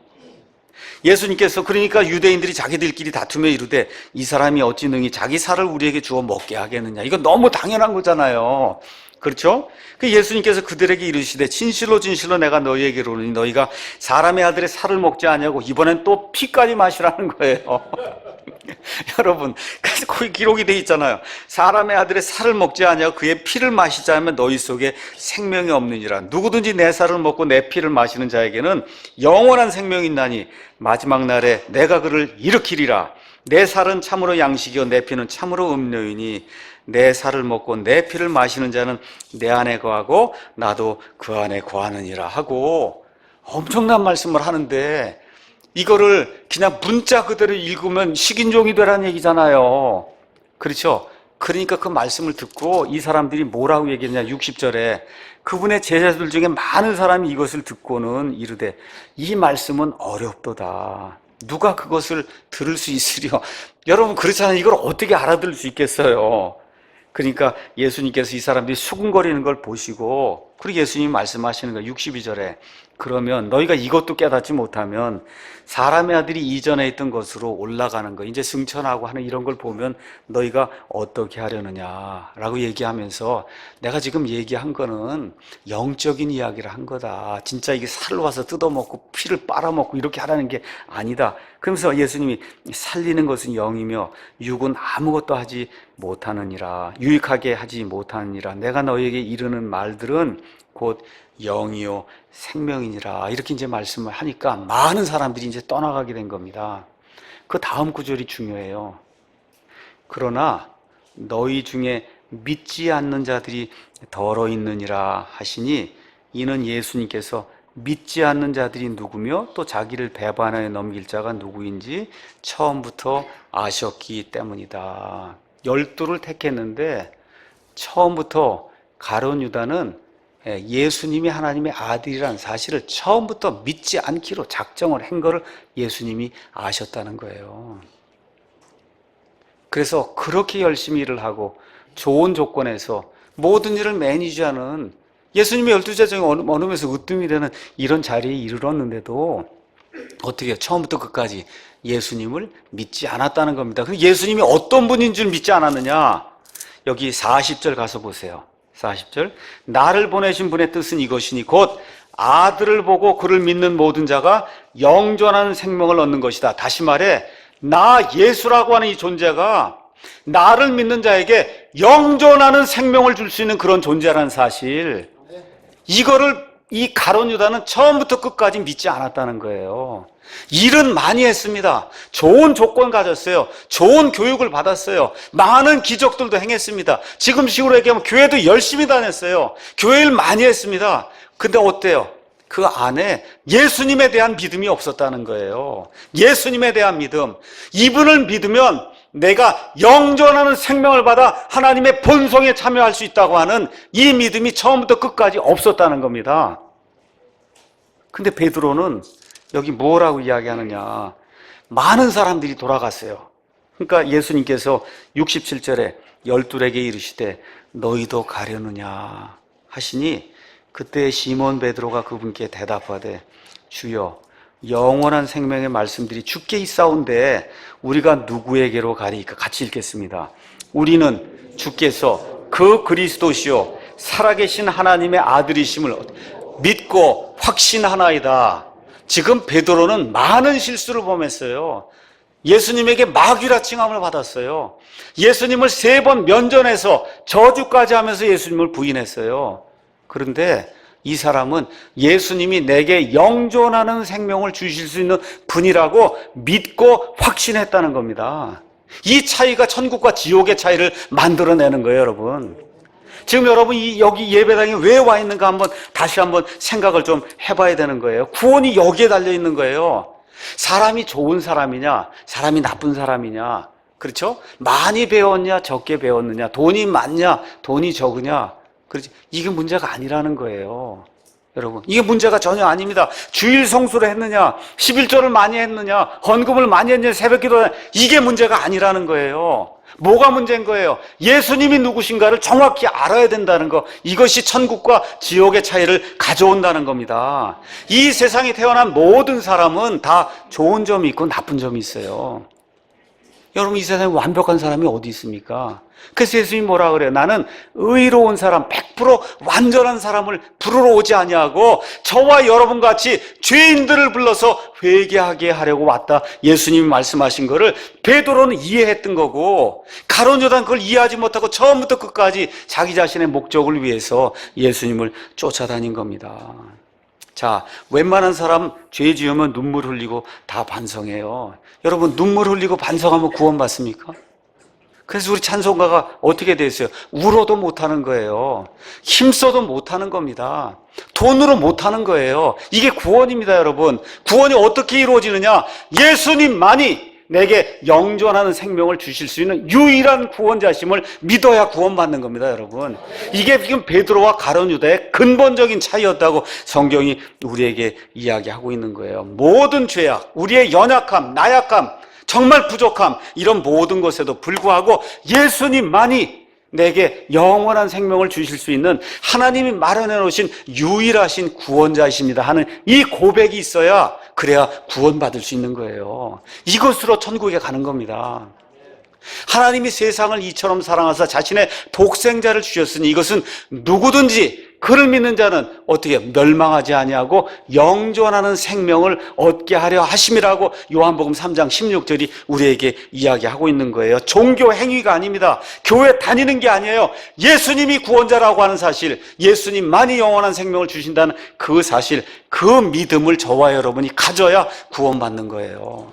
예수님께서 그러니까 유대인들이 자기들끼리 다투며 이르되 이 사람이 어찌 능히 자기 살을 우리에게 주어 먹게 하겠느냐. 이거 너무 당연한 거잖아요. 그렇죠? 그 예수님께서 그들에게 이르시되 진실로 진실로 내가 너희에게 이르노니 너희가 사람의 아들의 살을 먹지 아니하고 이번엔 또 피까지 마시라는 거예요. 여러분, 그래서 거기 기록이 돼 있잖아요. 사람의 아들의 살을 먹지 아니하고 그의 피를 마시자 하면 너희 속에 생명이 없느니라. 누구든지 내 살을 먹고 내 피를 마시는 자에게는 영원한 생명이 있나니 마지막 날에 내가 그를 일으키리라. 내 살은 참으로 양식이요 내 피는 참으로 음료이니 내 살을 먹고 내 피를 마시는 자는 내 안에 거하고 나도 그 안에 거하느니라 하고 엄청난 말씀을 하는데 이거를 그냥 문자 그대로 읽으면 식인종이 되라는 얘기잖아요. 그렇죠? 그러니까 그 말씀을 듣고 이 사람들이 뭐라고 얘기했냐. 60절에 그분의 제자들 중에 많은 사람이 이것을 듣고는 이르되 이 말씀은 어렵도다. 누가 그것을 들을 수 있으려. 여러분 그렇잖아요. 이걸 어떻게 알아들을 수 있겠어요. 그러니까 예수님께서 이 사람들이 수군거리는 걸 보시고 그리고 예수님이 말씀하시는 거예요. 62절에 그러면 너희가 이것도 깨닫지 못하면 사람의 아들이 이전에 있던 것으로 올라가는 거 이제 승천하고 하는 이런 걸 보면 너희가 어떻게 하려느냐라고 얘기하면서 내가 지금 얘기한 거는 영적인 이야기를 한 거다. 진짜 이게 살로 와서 뜯어먹고 피를 빨아먹고 이렇게 하라는 게 아니다. 그러면서 예수님이 살리는 것은 영이며 육은 아무것도 하지 못하느니라. 유익하게 하지 못하느니라. 내가 너희에게 이르는 말들은 곧 영이요 생명이니라. 이렇게 이제 말씀을 하니까 많은 사람들이 이제 떠나가게 된 겁니다. 그 다음 구절이 중요해요. 그러나 너희 중에 믿지 않는 자들이 더러 있느니라 하시니 이는 예수님께서 믿지 않는 자들이 누구며 또 자기를 배반하여 넘길 자가 누구인지 처음부터 아셨기 때문이다. 12를 택했는데 처음부터 가룟 유다는 예수님이 하나님의 아들이라는 사실을 처음부터 믿지 않기로 작정을 한 거를 예수님이 아셨다는 거예요. 그래서 그렇게 열심히 일을 하고 좋은 조건에서 모든 일을 매니지하는 예수님의 12제자 중에 어느 면에서 으뜸이 되는 이런 자리에 이르렀는데도 어떻게 해요? 처음부터 끝까지 예수님을 믿지 않았다는 겁니다. 그럼 예수님이 어떤 분인 줄 믿지 않았느냐? 여기 40절 가서 보세요. 40절 나를 보내신 분의 뜻은 이것이니 곧 아들을 보고 그를 믿는 모든 자가 영존하는 생명을 얻는 것이다. 다시 말해 나 예수라고 하는 이 존재가 나를 믿는 자에게 영존하는 생명을 줄 수 있는 그런 존재라는 사실, 이거를 이 가룟 유다는 처음부터 끝까지 믿지 않았다는 거예요. 일은 많이 했습니다. 좋은 조건 가졌어요. 좋은 교육을 받았어요. 많은 기적들도 행했습니다. 지금 식으로 얘기하면 교회도 열심히 다녔어요. 교회 일 많이 했습니다. 근데 어때요? 그 안에 예수님에 대한 믿음이 없었다는 거예요. 예수님에 대한 믿음. 이분을 믿으면 내가 영존하는 생명을 받아 하나님의 본성에 참여할 수 있다고 하는 이 믿음이 처음부터 끝까지 없었다는 겁니다. 근데 베드로는 여기 뭐라고 이야기하느냐. 많은 사람들이 돌아갔어요. 그러니까 예수님께서 67절에 12에게 이르시되 너희도 가려느냐 하시니 그때 시몬 베드로가 그분께 대답하되 주여 영원한 생명의 말씀들이 주께 있사온데 우리가 누구에게로 가리이까? 같이 읽겠습니다. 우리는 주께서 그 그리스도시요 살아계신 하나님의 아들이심을 믿고 확신하나이다. 지금 베드로는 많은 실수를 범했어요. 예수님에게 마귀라 칭함을 받았어요. 예수님을 3번 면전에서 저주까지 하면서 예수님을 부인했어요. 그런데 이 사람은 예수님이 내게 영존하는 생명을 주실 수 있는 분이라고 믿고 확신했다는 겁니다. 이 차이가 천국과 지옥의 차이를 만들어내는 거예요, 여러분. 지금 여러분 여기 예배당에 왜 와 있는가 다시 한번 생각을 좀 해봐야 되는 거예요. 구원이 여기에 달려 있는 거예요. 사람이 좋은 사람이냐, 사람이 나쁜 사람이냐, 그렇죠? 많이 배웠냐, 적게 배웠느냐, 돈이 많냐, 돈이 적으냐, 그렇지? 이게 문제가 아니라는 거예요. 여러분, 이게 문제가 전혀 아닙니다. 주일 성수를 했느냐, 11조를 많이 했느냐, 헌금을 많이 했느냐, 새벽기도 이게 문제가 아니라는 거예요. 뭐가 문제인 거예요? 예수님이 누구신가를 정확히 알아야 된다는 거. 이것이 천국과 지옥의 차이를 가져온다는 겁니다. 이 세상에 태어난 모든 사람은 다 좋은 점이 있고 나쁜 점이 있어요. 여러분, 이 세상에 완벽한 사람이 어디 있습니까? 그래서 예수님이 뭐라 그래요? 나는 의로운 사람, 100% 완전한 사람을 부르러 오지 아니하고 저와 여러분 같이 죄인들을 불러서 회개하게 하려고 왔다. 예수님이 말씀하신 거를 베드로는 이해했던 거고, 가룟 요단 그걸 이해하지 못하고 처음부터 끝까지 자기 자신의 목적을 위해서 예수님을 쫓아다닌 겁니다. 자, 웬만한 사람 죄 지으면 눈물 흘리고 다 반성해요. 여러분, 눈물 흘리고 반성하면 구원받습니까? 그래서 우리 찬송가가 어떻게 돼 있어요? 울어도 못하는 거예요. 힘써도 못하는 겁니다. 돈으로 못하는 거예요. 이게 구원입니다, 여러분. 구원이 어떻게 이루어지느냐? 예수님만이 내게 영존하는 생명을 주실 수 있는 유일한 구원자심을 믿어야 구원받는 겁니다, 여러분. 이게 지금 베드로와 가룟 유다의 근본적인 차이였다고 성경이 우리에게 이야기하고 있는 거예요. 모든 죄악, 우리의 연약함, 나약함, 정말 부족함, 이런 모든 것에도 불구하고 예수님만이 내게 영원한 생명을 주실 수 있는 하나님이 마련해 놓으신 유일하신 구원자이십니다 하는 이 고백이 있어야, 그래야 구원받을 수 있는 거예요. 이것으로 천국에 가는 겁니다. 하나님이 세상을 이처럼 사랑하사 자신의 독생자를 주셨으니 이것은 누구든지 그를 믿는 자는 어떻게 멸망하지 아니하고 영존하는 생명을 얻게 하려 하심이라고 요한복음 3장 16절이 우리에게 이야기하고 있는 거예요. 종교 행위가 아닙니다. 교회 다니는 게 아니에요. 예수님이 구원자라고 하는 사실, 예수님만이 영원한 생명을 주신다는 그 사실, 그 믿음을 저와 여러분이 가져야 구원받는 거예요.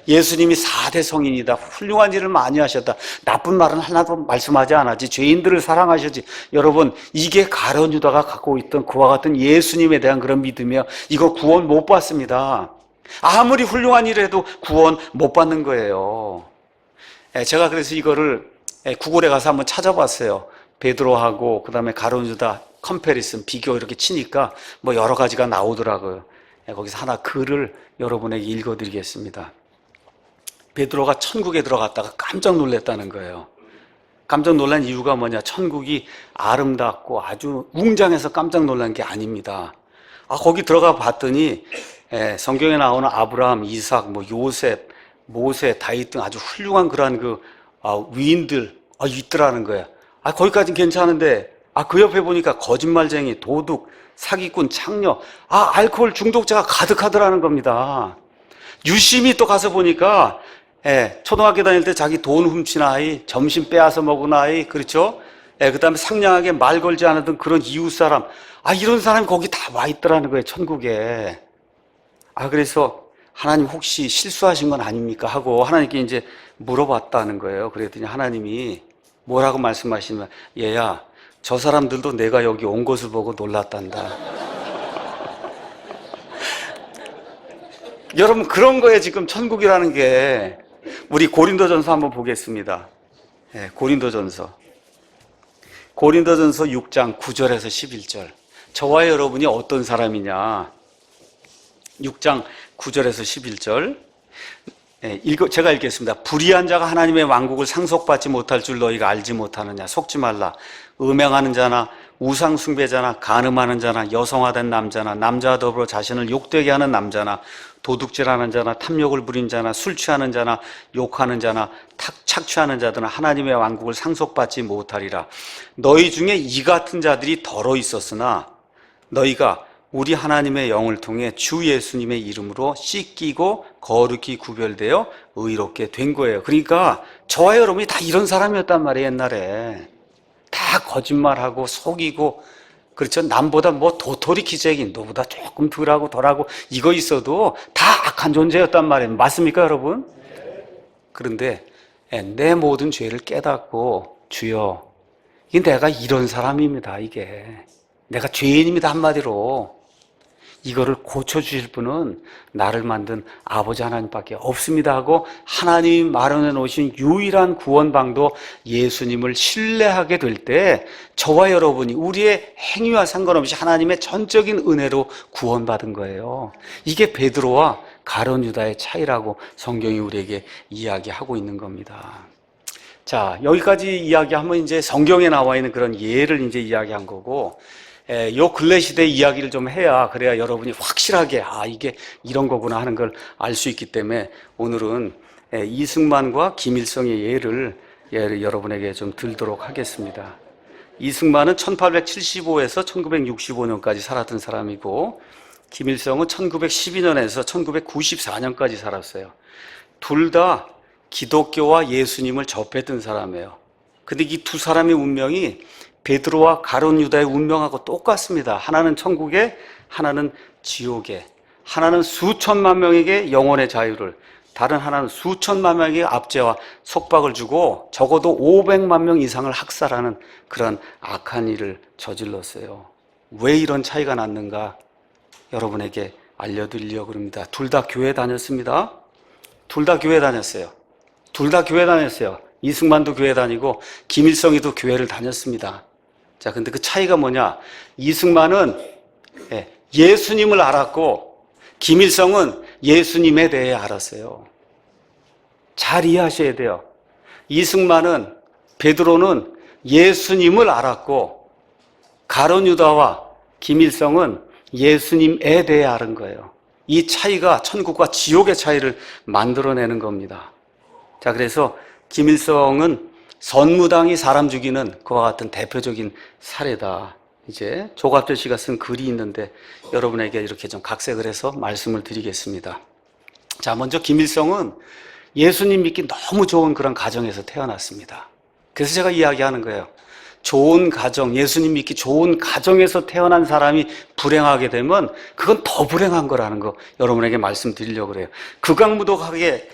예수님이 4대 성인이다, 훌륭한 일을 많이 하셨다, 나쁜 말은 하나도 말씀하지 않았지, 죄인들을 사랑하셨지. 여러분, 이게 가룟 유다가 갖고 있던 그와 같은 예수님에 대한 그런 믿음이요, 이거 구원 못 받습니다. 아무리 훌륭한 일을 해도 구원 못 받는 거예요. 제가 그래서 이거를 구글에 가서 한번 찾아봤어요. 베드로하고 그 다음에 가룟 유다 컴패리슨, 비교 이렇게 치니까 뭐 여러 가지가 나오더라고요. 거기서 하나 글을 여러분에게 읽어드리겠습니다. 베드로가 천국에 들어갔다가 깜짝 놀랐다는 거예요. 깜짝 놀란 이유가 뭐냐? 천국이 아름답고 아주 웅장해서 깜짝 놀란 게 아닙니다. 거기 들어가 봤더니 성경에 나오는 아브라함, 이삭, 요셉, 모세, 다윗 등 아주 훌륭한 그러한 위인들 있더라는 거예요. 거기까지는 괜찮은데 그 옆에 보니까 거짓말쟁이, 도둑, 사기꾼, 창녀, 알코올 중독자가 가득하더라는 겁니다. 유심히 또 가서 보니까 초등학교 다닐 때 자기 돈 훔친 아이, 점심 빼앗아 먹은 아이, 그렇죠? 그 다음에 상냥하게 말 걸지 않았던 그런 이웃 사람, 이런 사람이 거기 다 와 있더라는 거예요, 천국에. 그래서 하나님 혹시 실수하신 건 아닙니까? 하고 하나님께 이제 물어봤다는 거예요. 그랬더니 하나님이 뭐라고 말씀하시냐면, 얘야, 저 사람들도 내가 여기 온 것을 보고 놀랐단다. 여러분, 그런 거에 지금 천국이라는 게, 우리 고린도전서 한번 보겠습니다. 고린도전서 6장 9절에서 11절. 저와 여러분이 어떤 사람이냐? 6장 9절에서 11절. 제가 읽겠습니다. 불의한 자가 하나님의 왕국을 상속받지 못할 줄 너희가 알지 못하느냐. 속지 말라. 음행하는 자나 우상 숭배자나 간음하는 자나 여성화된 남자나 남자와 더불어 자신을 욕되게 하는 남자나 도둑질하는 자나 탐욕을 부린 자나 술 취하는 자나 욕하는 자나 착취하는 자들은 하나님의 왕국을 상속받지 못하리라. 너희 중에 이 같은 자들이 덜어 있었으나 너희가 우리 하나님의 영을 통해 주 예수님의 이름으로 씻기고 거룩히 구별되어 의롭게 된 거예요. 그러니까 저와 여러분이 다 이런 사람이었단 말이에요. 옛날에 다 거짓말하고 속이고, 그렇죠? 남보다 뭐 도토리 기재긴 너보다 조금 덜하고 덜하고 이거 있어도 다 악한 존재였단 말이에요. 맞습니까, 여러분? 그런데 내 모든 죄를 깨닫고, 주여, 이게 내가 이런 사람입니다. 이게 내가 죄인입니다. 한마디로 이거를 고쳐주실 분은 나를 만든 아버지 하나님밖에 없습니다 하고, 하나님이 마련해 놓으신 유일한 구원방도 예수님을 신뢰하게 될 때 저와 여러분이 우리의 행위와 상관없이 하나님의 전적인 은혜로 구원받은 거예요. 이게 베드로와 가룟 유다의 차이라고 성경이 우리에게 이야기하고 있는 겁니다. 자, 여기까지 이야기하면 이제 성경에 나와 있는 그런 예를 이제 이야기한 거고, 요 근래 시대 이야기를 좀 해야, 그래야 여러분이 확실하게 이게 이런 거구나 하는 걸 알 수 있기 때문에 오늘은 이승만과 김일성의 예를 여러분에게 좀 들도록 하겠습니다. 이승만은 1875에서 1965년까지 살았던 사람이고, 김일성은 1912년에서 1994년까지 살았어요. 둘 다 기독교와 예수님을 접했던 사람이에요. 근데 이 두 사람의 운명이 베드로와 가룟 유다의 운명하고 똑같습니다. 하나는 천국에, 하나는 지옥에. 하나는 수천만 명에게 영혼의 자유를, 다른 하나는 수천만 명에게 압제와 속박을 주고 적어도 500만 명 이상을 학살하는 그런 악한 일을 저질렀어요. 왜 이런 차이가 났는가 여러분에게 알려드리려고 합니다. 둘 다 교회 다녔습니다. 둘 다 교회 다녔어요. 둘 다 교회 다녔어요. 이승만도 교회 다니고 김일성이도 교회를 다녔습니다. 자, 근데 그 차이가 뭐냐? 이승만은 예수님을 알았고 김일성은 예수님에 대해 알았어요. 잘 이해하셔야 돼요. 이승만은, 베드로는 예수님을 알았고 가룟 유다와 김일성은 예수님에 대해 알은 거예요. 이 차이가 천국과 지옥의 차이를 만들어내는 겁니다. 자, 그래서 김일성은 선무당이 사람 죽이는 그와 같은 대표적인 사례다. 이제 조갑재 씨가 쓴 글이 있는데 여러분에게 이렇게 좀 각색을 해서 말씀을 드리겠습니다. 자, 먼저 김일성은 예수님 믿기 너무 좋은 그런 가정에서 태어났습니다. 그래서 제가 이야기하는 거예요. 좋은 가정, 예수님 믿기 좋은 가정에서 태어난 사람이 불행하게 되면 그건 더 불행한 거라는 거 여러분에게 말씀드리려고 그래요. 극악무도하게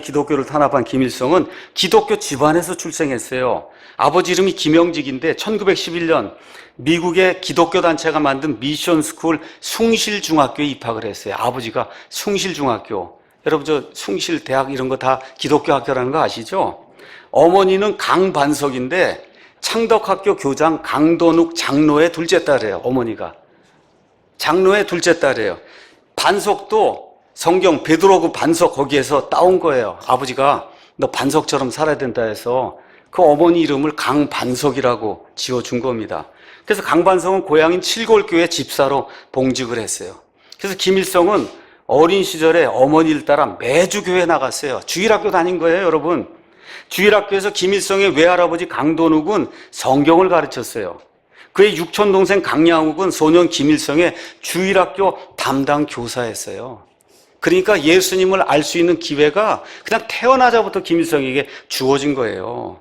기독교를 탄압한 김일성은 기독교 집안에서 출생했어요. 아버지 이름이 김영직인데 1911년 미국의 기독교 단체가 만든 미션 스쿨 숭실중학교에 입학을 했어요. 아버지가 숭실중학교. 여러분 저 숭실 대학 이런 거 다 기독교 학교라는 거 아시죠? 어머니는 강반석인데 창덕학교 교장 강도눅 장로의 둘째 딸이에요. 어머니가 장로의 둘째 딸이에요. 반석도 성경 베드로그 반석 거기에서 따온 거예요. 아버지가 너 반석처럼 살아야 된다 해서 그 어머니 이름을 강반석이라고 지어준 겁니다. 그래서 강반석은 고향인 칠골교회 집사로 봉직을 했어요. 그래서 김일성은 어린 시절에 어머니를 따라 매주 교회 나갔어요. 주일학교 다닌 거예요, 여러분. 주일학교에서 김일성의 외할아버지 강도눅은 성경을 가르쳤어요. 그의 육촌동생 강양욱은 소년 김일성의 주일학교 담당 교사였어요. 그러니까 예수님을 알 수 있는 기회가 그냥 태어나자부터 김일성에게 주어진 거예요.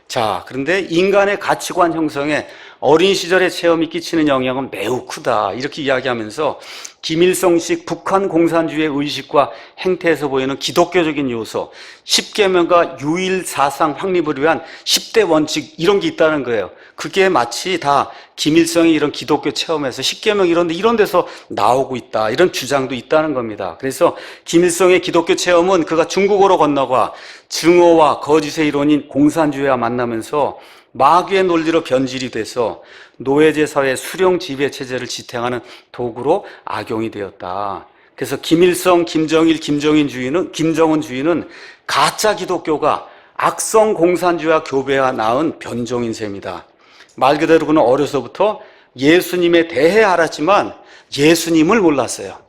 자, 그런데 인간의 가치관 형성에 어린 시절의 체험이 끼치는 영향은 매우 크다. 이렇게 이야기하면서 김일성식 북한 공산주의의 의식과 행태에서 보이는 기독교적인 요소, 10계명과 유일 사상 확립을 위한 10대 원칙 이런 게 있다는 거예요. 그게 마치 다 김일성이 이런 기독교 체험에서 10계명 이런 데서 나오고 있다. 이런 주장도 있다는 겁니다. 그래서 김일성의 기독교 체험은 그가 중국어로 건너가 증오와 거짓의 이론인 공산주의와 만나면서 마귀의 논리로 변질이 돼서 노예제 사회의 수령 지배 체제를 지탱하는 도구로 악용이 되었다. 그래서 김일성, 김정일, 김정은 주의는 가짜 기독교가 악성 공산주의와 교배와 낳은 변종인 셈이다. 말 그대로 그는 어려서부터 예수님에 대해 알았지만 예수님을 몰랐어요.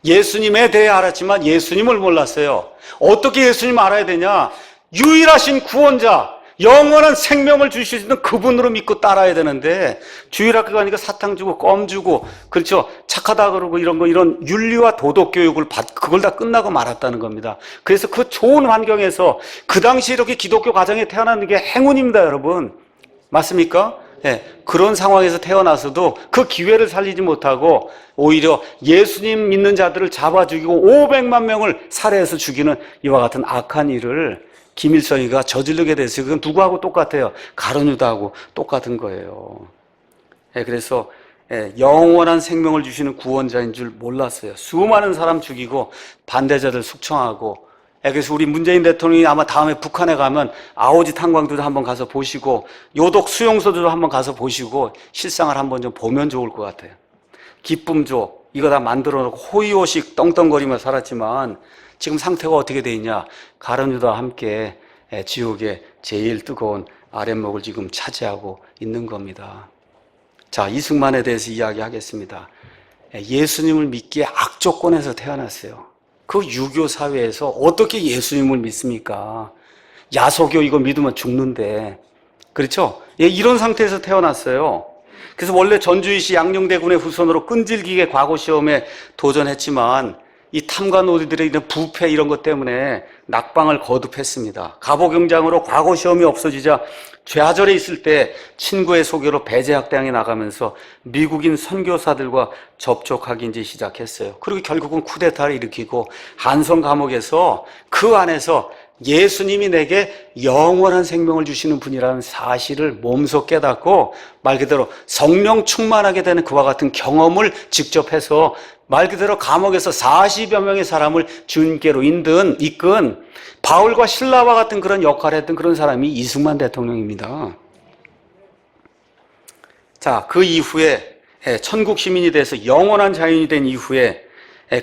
예수님에 대해 알았지만 예수님을 몰랐어요. 어떻게 예수님을 알아야 되냐? 유일하신 구원자, 영원한 생명을 주실 수 있는 그분으로 믿고 따라야 되는데, 주일학교 가니까 사탕 주고 껌 주고, 그렇죠, 착하다 그러고 이런 윤리와 도덕 교육을 그걸 다 끝나고 말았다는 겁니다. 그래서 그 좋은 환경에서 그 당시 이렇게 기독교 가정에 태어나는 게 행운입니다, 여러분. 맞습니까? 그런 상황에서 태어나서도 그 기회를 살리지 못하고 오히려 예수님 믿는 자들을 잡아 죽이고 500만 명을 살해해서 죽이는 이와 같은 악한 일을 김일성이가 저지르게 됐어요. 그건 누구하고 똑같아요? 가룟 유다하고 똑같은 거예요. 그래서 영원한 생명을 주시는 구원자인 줄 몰랐어요. 수많은 사람 죽이고 반대자들 숙청하고. 그래서 우리 문재인 대통령이 아마 다음에 북한에 가면 아오지 탄광도 한번 가서 보시고 요독 수용소도 한번 가서 보시고 실상을 한번 좀 보면 좋을 것 같아요. 기쁨조 이거 다 만들어 놓고 호의호식 떵떵거리며 살았지만 지금 상태가 어떻게 돼 있냐? 가룟 유다와 함께 지옥의 제일 뜨거운 아랫목을 지금 차지하고 있는 겁니다. 자, 이승만에 대해서 이야기하겠습니다. 예수님을 믿기에 악조건에서 태어났어요. 그 유교 사회에서 어떻게 예수님을 믿습니까? 야소교 이거 믿으면 죽는데. 그렇죠? 이런 상태에서 태어났어요. 그래서 원래 전주이시 양녕대군의 후손으로 끈질기게 과거 시험에 도전했지만 이 탐관 노리들의 이런 부패 이런 것 때문에 낙방을 거듭했습니다. 갑오경장으로 과거 시험이 없어지자 좌절에 있을 때 친구의 소개로 배제학당에 나가면서 미국인 선교사들과 접촉하기 이제 시작했어요. 그리고 결국은 쿠데타를 일으키고 한성 감옥에서 그 안에서 예수님이 내게 영원한 생명을 주시는 분이라는 사실을 몸소 깨닫고 말 그대로 성령 충만하게 되는 그와 같은 경험을 직접 해서 말 그대로 감옥에서 40여 명의 사람을 주님께로 이끈 바울과 신라와 같은 그런 역할을 했던 그런 사람이 이승만 대통령입니다. 자, 그 이후에 천국 시민이 돼서 영원한 자연이 된 이후에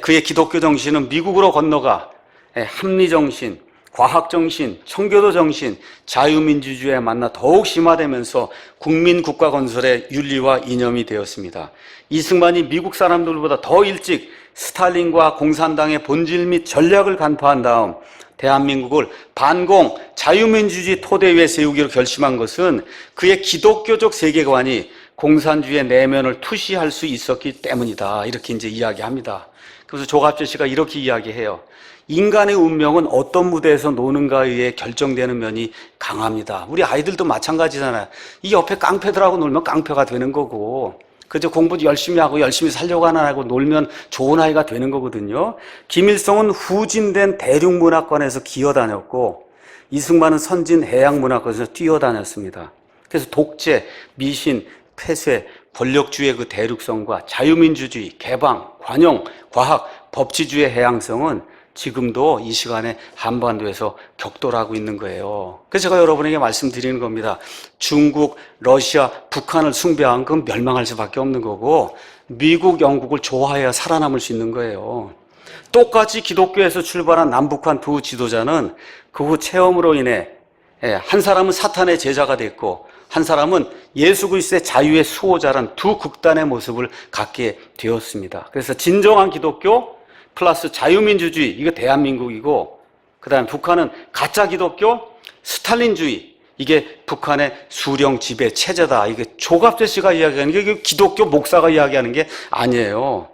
그의 기독교 정신은 미국으로 건너가 합리정신, 과학정신, 청교도 정신, 자유민주주의에 만나 더욱 심화되면서 국민국가 건설의 윤리와 이념이 되었습니다. 이승만이 미국 사람들보다 더 일찍 스탈린과 공산당의 본질 및 전략을 간파한 다음 대한민국을 반공, 자유민주주의 토대 위에 세우기로 결심한 것은 그의 기독교적 세계관이 공산주의의 내면을 투시할 수 있었기 때문이다. 이렇게 이제 이야기합니다. 그래서 조갑재 씨가 이렇게 이야기해요. 인간의 운명은 어떤 무대에서 노는가에 의해 결정되는 면이 강합니다. 우리 아이들도 마찬가지잖아요. 이 옆에 깡패들하고 놀면 깡패가 되는 거고, 그저 공부 열심히 하고 열심히 살려고 하는 아이하고 놀면 좋은 아이가 되는 거거든요. 김일성은 후진된 대륙문화권에서 기어다녔고 이승만은 선진 해양문화권에서 뛰어다녔습니다. 그래서 독재, 미신, 폐쇄, 권력주의의 그 대륙성과 자유민주주의, 개방, 관용, 과학, 법치주의의 해양성은 지금도 이 시간에 한반도에서 격돌하고 있는 거예요. 그래서 제가 여러분에게 말씀드리는 겁니다. 중국, 러시아, 북한을 숭배한 건 멸망할 수밖에 없는 거고 미국, 영국을 좋아해야 살아남을 수 있는 거예요. 똑같이 기독교에서 출발한 남북한 두 지도자는 그 후 체험으로 인해 한 사람은 사탄의 제자가 됐고 한 사람은 예수 그리스도의 자유의 수호자란 두 극단의 모습을 갖게 되었습니다. 그래서 진정한 기독교 플러스 자유민주주의, 이거 대한민국이고, 그 다음에 북한은 가짜 기독교, 스탈린주의, 이게 북한의 수령 지배 체제다. 이게 조갑재 씨가 이야기하는 게 이게 기독교 목사가 이야기하는 게 아니에요.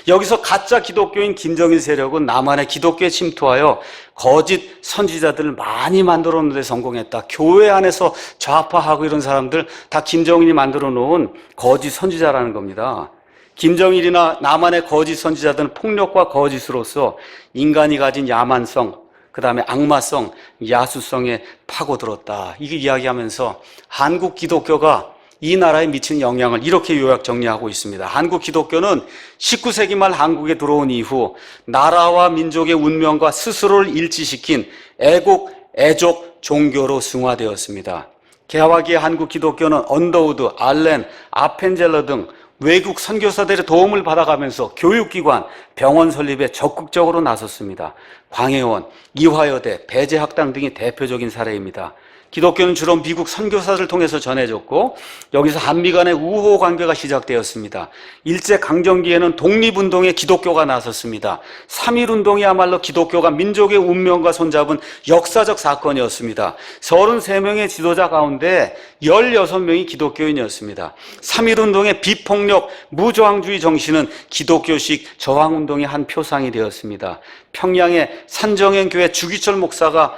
여기서 가짜 기독교인 김정일 세력은 남한의 기독교에 침투하여 거짓 선지자들을 많이 만들어 놓는 데 성공했다. 교회 안에서 좌파하고 이런 사람들 다 김정일이 만들어 놓은 거짓 선지자라는 겁니다. 김정일이나 남한의 거짓 선지자들은 폭력과 거짓으로서 인간이 가진 야만성, 그 다음에 악마성, 야수성에 파고들었다. 이게 이야기하면서 한국 기독교가 이 나라에 미친 영향을 이렇게 요약 정리하고 있습니다. 한국 기독교는 19세기 말 한국에 들어온 이후 나라와 민족의 운명과 스스로를 일치시킨 애국, 애족, 종교로 승화되었습니다. 개화기의 한국 기독교는 언더우드, 알렌, 아펜젤러 등 외국 선교사들의 도움을 받아가면서 교육기관, 병원 설립에 적극적으로 나섰습니다. 광해원, 이화여대, 배재학당 등이 대표적인 사례입니다. 기독교는 주로 미국 선교사를 통해서 전해졌고 여기서 한미 간의 우호 관계가 시작되었습니다. 일제강점기에는 독립운동에 기독교가 나섰습니다. 3.1운동이야말로 기독교가 민족의 운명과 손잡은 역사적 사건이었습니다. 33명의 지도자 가운데 16명이 기독교인이었습니다. 3.1운동의 비폭력, 무저항주의 정신은 기독교식 저항운동의 한 표상이 되었습니다. 평양의 산정행교회 주기철 목사가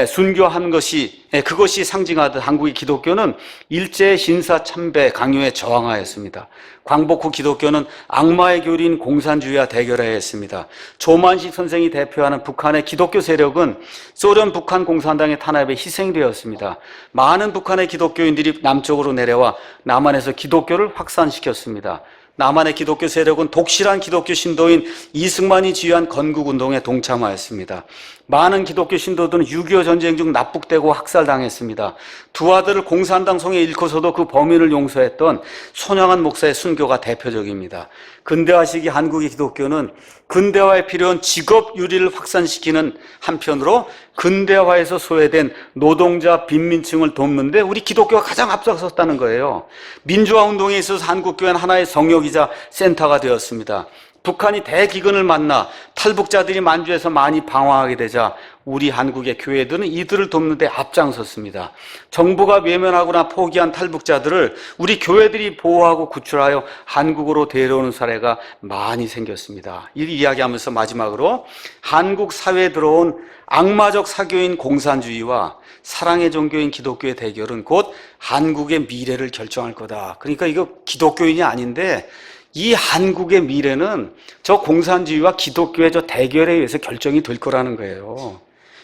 순교한 것이 그것이 상징하듯 한국의 기독교는 일제 신사 참배 강요에 저항하였습니다. 광복 후 기독교는 악마의 교리인 공산주의와 대결해야 했습니다. 조만식 선생이 대표하는 북한의 기독교 세력은 소련 북한 공산당의 탄압에 희생되었습니다. 많은 북한의 기독교인들이 남쪽으로 내려와 남한에서 기독교를 확산시켰습니다. 남한의 기독교 세력은 독실한 기독교 신도인 이승만이 지휘한 건국운동에 동참하였습니다. 많은 기독교 신도들은 6.25 전쟁 중 납북되고 학살당했습니다. 두 아들을 공산당 송에 잃고서도 그 범인을 용서했던 손양한 목사의 순교가 대표적입니다. 근대화 시기 한국의 기독교는 근대화에 필요한 직업 유리를 확산시키는 한편으로 근대화에서 소외된 노동자, 빈민층을 돕는데 우리 기독교가 가장 앞서섰다는 거예요. 민주화 운동에 있어서 한국교회는 하나의 성역이자 센터가 되었습니다. 북한이 대기근을 만나 탈북자들이 만주에서 많이 방황하게 되자 우리 한국의 교회들은 이들을 돕는 데 앞장섰습니다. 정부가 외면하거나 포기한 탈북자들을 우리 교회들이 보호하고 구출하여 한국으로 데려오는 사례가 많이 생겼습니다. 이 이야기하면서 마지막으로 한국 사회에 들어온 악마적 사교인 공산주의와 사랑의 종교인 기독교의 대결은 곧 한국의 미래를 결정할 거다. 그러니까 이거 기독교인이 아닌데 이 한국의 미래는 저 공산주의와 기독교의 저 대결에 의해서 결정이 될 거라는 거예요.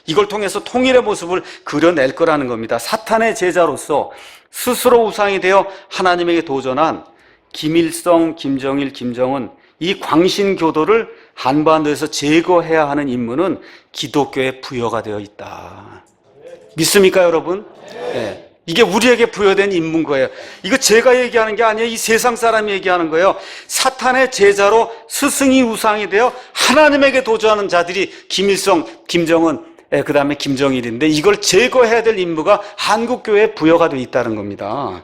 이걸 통해서 통일의 모습을 그려낼 거라는 겁니다. 사탄의 제자로서 스스로 우상이 되어 하나님에게 도전한 김일성, 김정일, 김정은 이 광신교도를 한반도에서 제거해야 하는 임무는 기독교에 부여가 되어 있다. 믿습니까, 여러분? 네. 이게 우리에게 부여된 임무인 거예요. 이거 제가 얘기하는 게 아니에요. 이 세상 사람이 얘기하는 거예요. 사탄의 제자로 스승이 우상이 되어 하나님에게 도전하는 자들이 김일성, 김정은, 그 다음에 김정일인데 이걸 제거해야 될 임무가 한국교회에 부여가 되어 있다는 겁니다.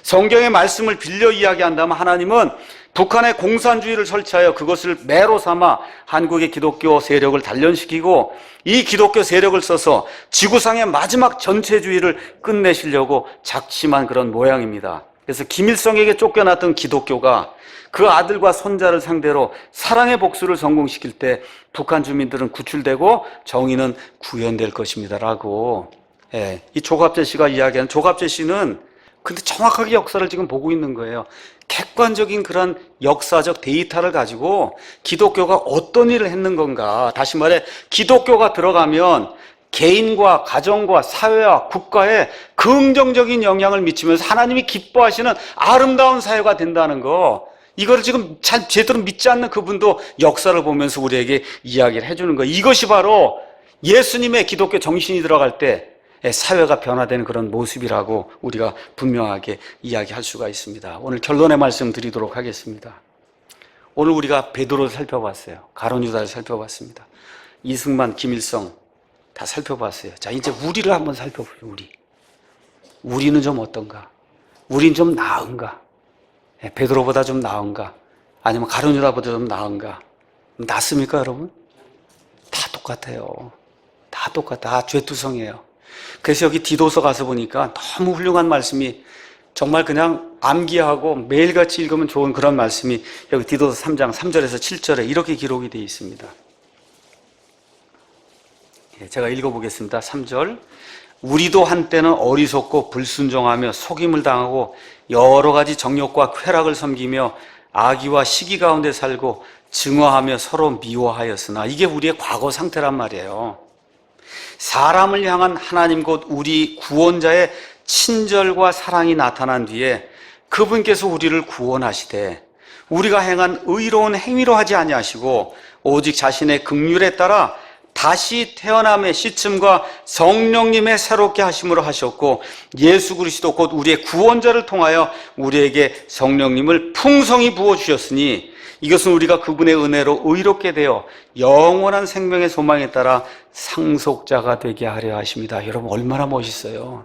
성경의 말씀을 빌려 이야기한다면 하나님은 북한의 공산주의를 설치하여 그것을 매로 삼아 한국의 기독교 세력을 단련시키고 이 기독교 세력을 써서 지구상의 마지막 전체주의를 끝내시려고 작심한 그런 모양입니다. 그래서 김일성에게 쫓겨났던 기독교가 그 아들과 손자를 상대로 사랑의 복수를 성공시킬 때 북한 주민들은 구출되고 정의는 구현될 것입니다라고 이 조갑재 씨가 이야기한 조갑재 씨는 근데 정확하게 역사를 지금 보고 있는 거예요. 객관적인 그런 역사적 데이터를 가지고 기독교가 어떤 일을 했는 건가. 다시 말해 기독교가 들어가면 개인과 가정과 사회와 국가에 긍정적인 영향을 미치면서 하나님이 기뻐하시는 아름다운 사회가 된다는 거. 이거를 지금 잘 제대로 믿지 않는 그분도 역사를 보면서 우리에게 이야기를 해주는 거예요. 이것이 바로 예수님의 기독교 정신이 들어갈 때 사회가 변화되는 그런 모습이라고 우리가 분명하게 이야기할 수가 있습니다. 오늘 결론의 말씀 드리도록 하겠습니다. 오늘 우리가 베드로를 살펴봤어요. 가룟 유다를 살펴봤습니다. 이승만, 김일성 다 살펴봤어요. 자, 이제 우리를 한번 살펴보죠. 우리는 좀 어떤가? 우린 좀 나은가? 베드로보다 좀 나은가? 아니면 가룟 유다보다 좀 나은가? 낫습니까, 여러분? 다 똑같아요. 다 똑같아. 다 죄투성이에요. 그래서 여기 디도서 가서 보니까 너무 훌륭한 말씀이 정말 그냥 암기하고 매일같이 읽으면 좋은 그런 말씀이 여기 디도서 3장 3절에서 7절에 이렇게 기록이 되어 있습니다. 제가 읽어보겠습니다. 3절. 우리도 한때는 어리석고 불순종하며 속임을 당하고 여러 가지 정욕과 쾌락을 섬기며 악의와 시기 가운데 살고 증오하며 서로 미워하였으나 이게 우리의 과거 상태란 말이에요. 사람을 향한 하나님 곧 우리 구원자의 친절과 사랑이 나타난 뒤에 그분께서 우리를 구원하시되 우리가 행한 의로운 행위로 하지 아니하시고 오직 자신의 긍휼에 따라 다시 태어남의 시침과 성령님의 새롭게 하심으로 하셨고 예수 그리스도 곧 우리의 구원자를 통하여 우리에게 성령님을 풍성히 부어주셨으니 이것은 우리가 그분의 은혜로 의롭게 되어 영원한 생명의 소망에 따라 상속자가 되게 하려 하십니다. 여러분 얼마나 멋있어요.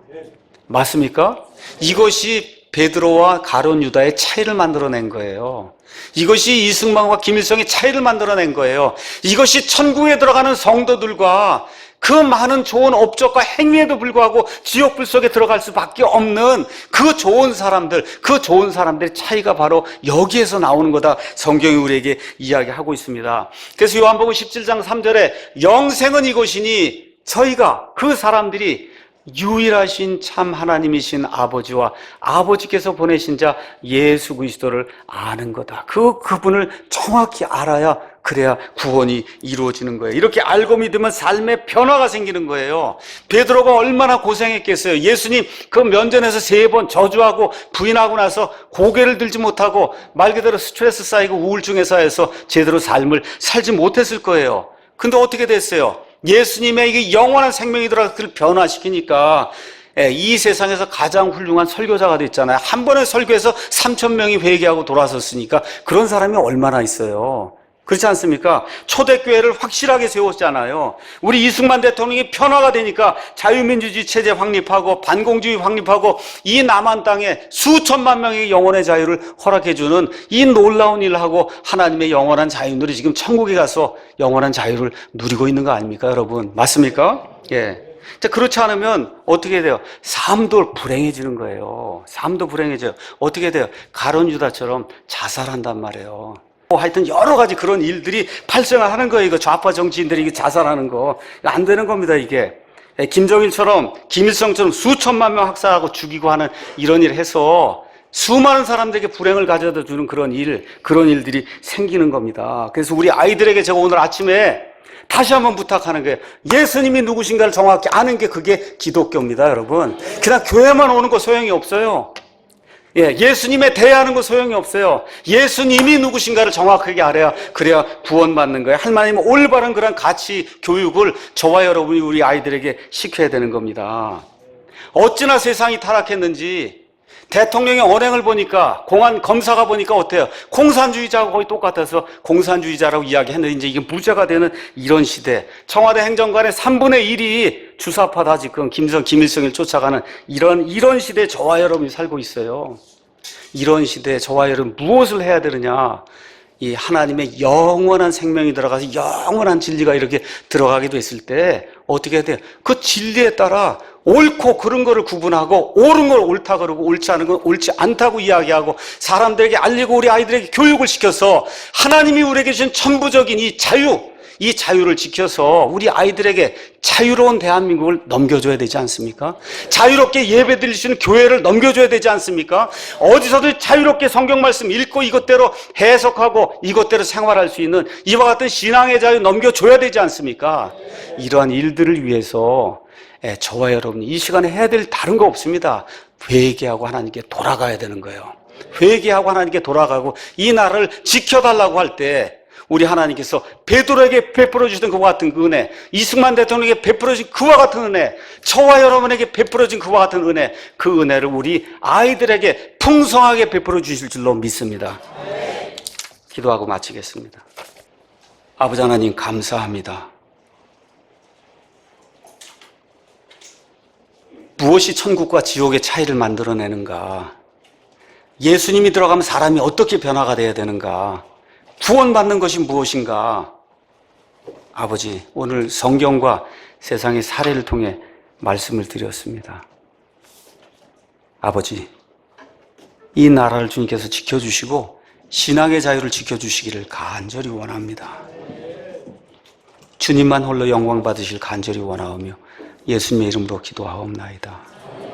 맞습니까? 이것이 베드로와 가룟 유다의 차이를 만들어낸 거예요. 이것이 이승만과 김일성의 차이를 만들어낸 거예요. 이것이 천국에 들어가는 성도들과 그 많은 좋은 업적과 행위에도 불구하고 지옥불 속에 들어갈 수밖에 없는 그 좋은 사람들의 차이가 바로 여기에서 나오는 거다. 성경이 우리에게 이야기하고 있습니다. 그래서 요한복음 17장 3절에 영생은 이것이니 저희가 그 사람들이 유일하신 참 하나님이신 아버지와 아버지께서 보내신 자 예수 그리스도를 아는 거다. 그분을 정확히 알아야 그래야 구원이 이루어지는 거예요. 이렇게 알고 믿으면 삶의 변화가 생기는 거예요. 베드로가 얼마나 고생했겠어요. 예수님 그 면전에서 3번 저주하고 부인하고 나서 고개를 들지 못하고 말 그대로 스트레스 쌓이고 우울증에 쌓여서 제대로 삶을 살지 못했을 거예요. 근데 어떻게 됐어요? 예수님의 이게 영원한 생명이 들어가서 그를 변화시키니까 이 세상에서 가장 훌륭한 설교자가 됐잖아요. 한 번에 설교해서 3,000명이 회개하고 돌아섰으니까 그런 사람이 얼마나 있어요. 그렇지 않습니까? 초대교회를 확실하게 세웠잖아요. 우리 이승만 대통령이 변화가 되니까 자유민주주의 체제 확립하고 반공주의 확립하고 이 남한 땅에 수천만 명의 영혼의 자유를 허락해주는 이 놀라운 일을 하고 하나님의 영원한 자유들이 지금 천국에 가서 영원한 자유를 누리고 있는 거 아닙니까, 여러분? 맞습니까? 예. 그렇지 않으면 어떻게 돼요? 삶도 불행해지는 거예요. 삶도 불행해져요. 어떻게 돼요? 가룟 유다처럼 자살한단 말이에요. 하여튼 여러 가지 그런 일들이 발생을 하는 거예요. 이거 좌파 정치인들이 이게 자살하는 거. 안 되는 겁니다, 이게. 김정일처럼, 김일성처럼 수천만 명 학살하고 죽이고 하는 이런 일을 해서 수많은 사람들에게 불행을 가져다 주는 그런 일들이 생기는 겁니다. 그래서 우리 아이들에게 제가 오늘 아침에 다시 한번 부탁하는 거예요. 예수님이 누구신가를 정확히 아는 게 그게 기독교입니다, 여러분. 그냥 교회만 오는 거 소용이 없어요. 예수님에 대하는 거 소용이 없어요. 예수님이 누구신가를 정확하게 알아야 그래야 구원받는 거예요. 하나님은 올바른 그런 가치 교육을 저와 여러분이 우리 아이들에게 시켜야 되는 겁니다. 어찌나 세상이 타락했는지 대통령의 언행을 보니까 공안 검사가 보니까 어때요? 공산주의자하고 거의 똑같아서 공산주의자라고 이야기했는데 이제 이게 무죄가 되는 이런 시대. 청와대 행정관의 3분의 1이 주사파다 지금 김일성을 쫓아가는 이런 시대에 저와 여러분이 살고 있어요. 이런 시대에 저와 여러분 무엇을 해야 되느냐? 이 하나님의 영원한 생명이 들어가서 영원한 진리가 이렇게 들어가게 됐을 때 어떻게 해야 돼요? 그 진리에 따라 옳고 그른 거를 구분하고 옳은 걸 옳다 그러고 옳지 않은 건 옳지 않다고 이야기하고 사람들에게 알리고 우리 아이들에게 교육을 시켜서 하나님이 우리에게 주신 천부적인 이 자유를 지켜서 우리 아이들에게 자유로운 대한민국을 넘겨줘야 되지 않습니까? 자유롭게 예배 드릴 수 있는 교회를 넘겨줘야 되지 않습니까? 어디서든 자유롭게 성경 말씀 읽고 이것대로 해석하고 이것대로 생활할 수 있는 이와 같은 신앙의 자유 넘겨줘야 되지 않습니까? 이러한 일들을 위해서 저와 여러분이 이 시간에 해야 될 다른 거 없습니다. 회개하고 하나님께 돌아가야 되는 거예요. 회개하고 하나님께 돌아가고 이 나라를 지켜달라고 할 때 우리 하나님께서 베드로에게 베풀어 주신 그와 같은 그 은혜, 이승만 대통령에게 베풀어 주신 그와 같은 은혜, 저와 여러분에게 베풀어 준 그와 같은 은혜, 그 은혜를 우리 아이들에게 풍성하게 베풀어 주실 줄로 믿습니다. 기도하고 마치겠습니다. 아버지 하나님 감사합니다. 무엇이 천국과 지옥의 차이를 만들어내는가? 예수님이 들어가면 사람이 어떻게 변화가 돼야 되는가? 구원받는 것이 무엇인가? 아버지, 오늘 성경과 세상의 사례를 통해 말씀을 드렸습니다. 아버지, 이 나라를 주님께서 지켜주시고 신앙의 자유를 지켜주시기를 간절히 원합니다. 주님만 홀로 영광 받으실 간절히 원하오며 예수님의 이름으로 기도하옵나이다.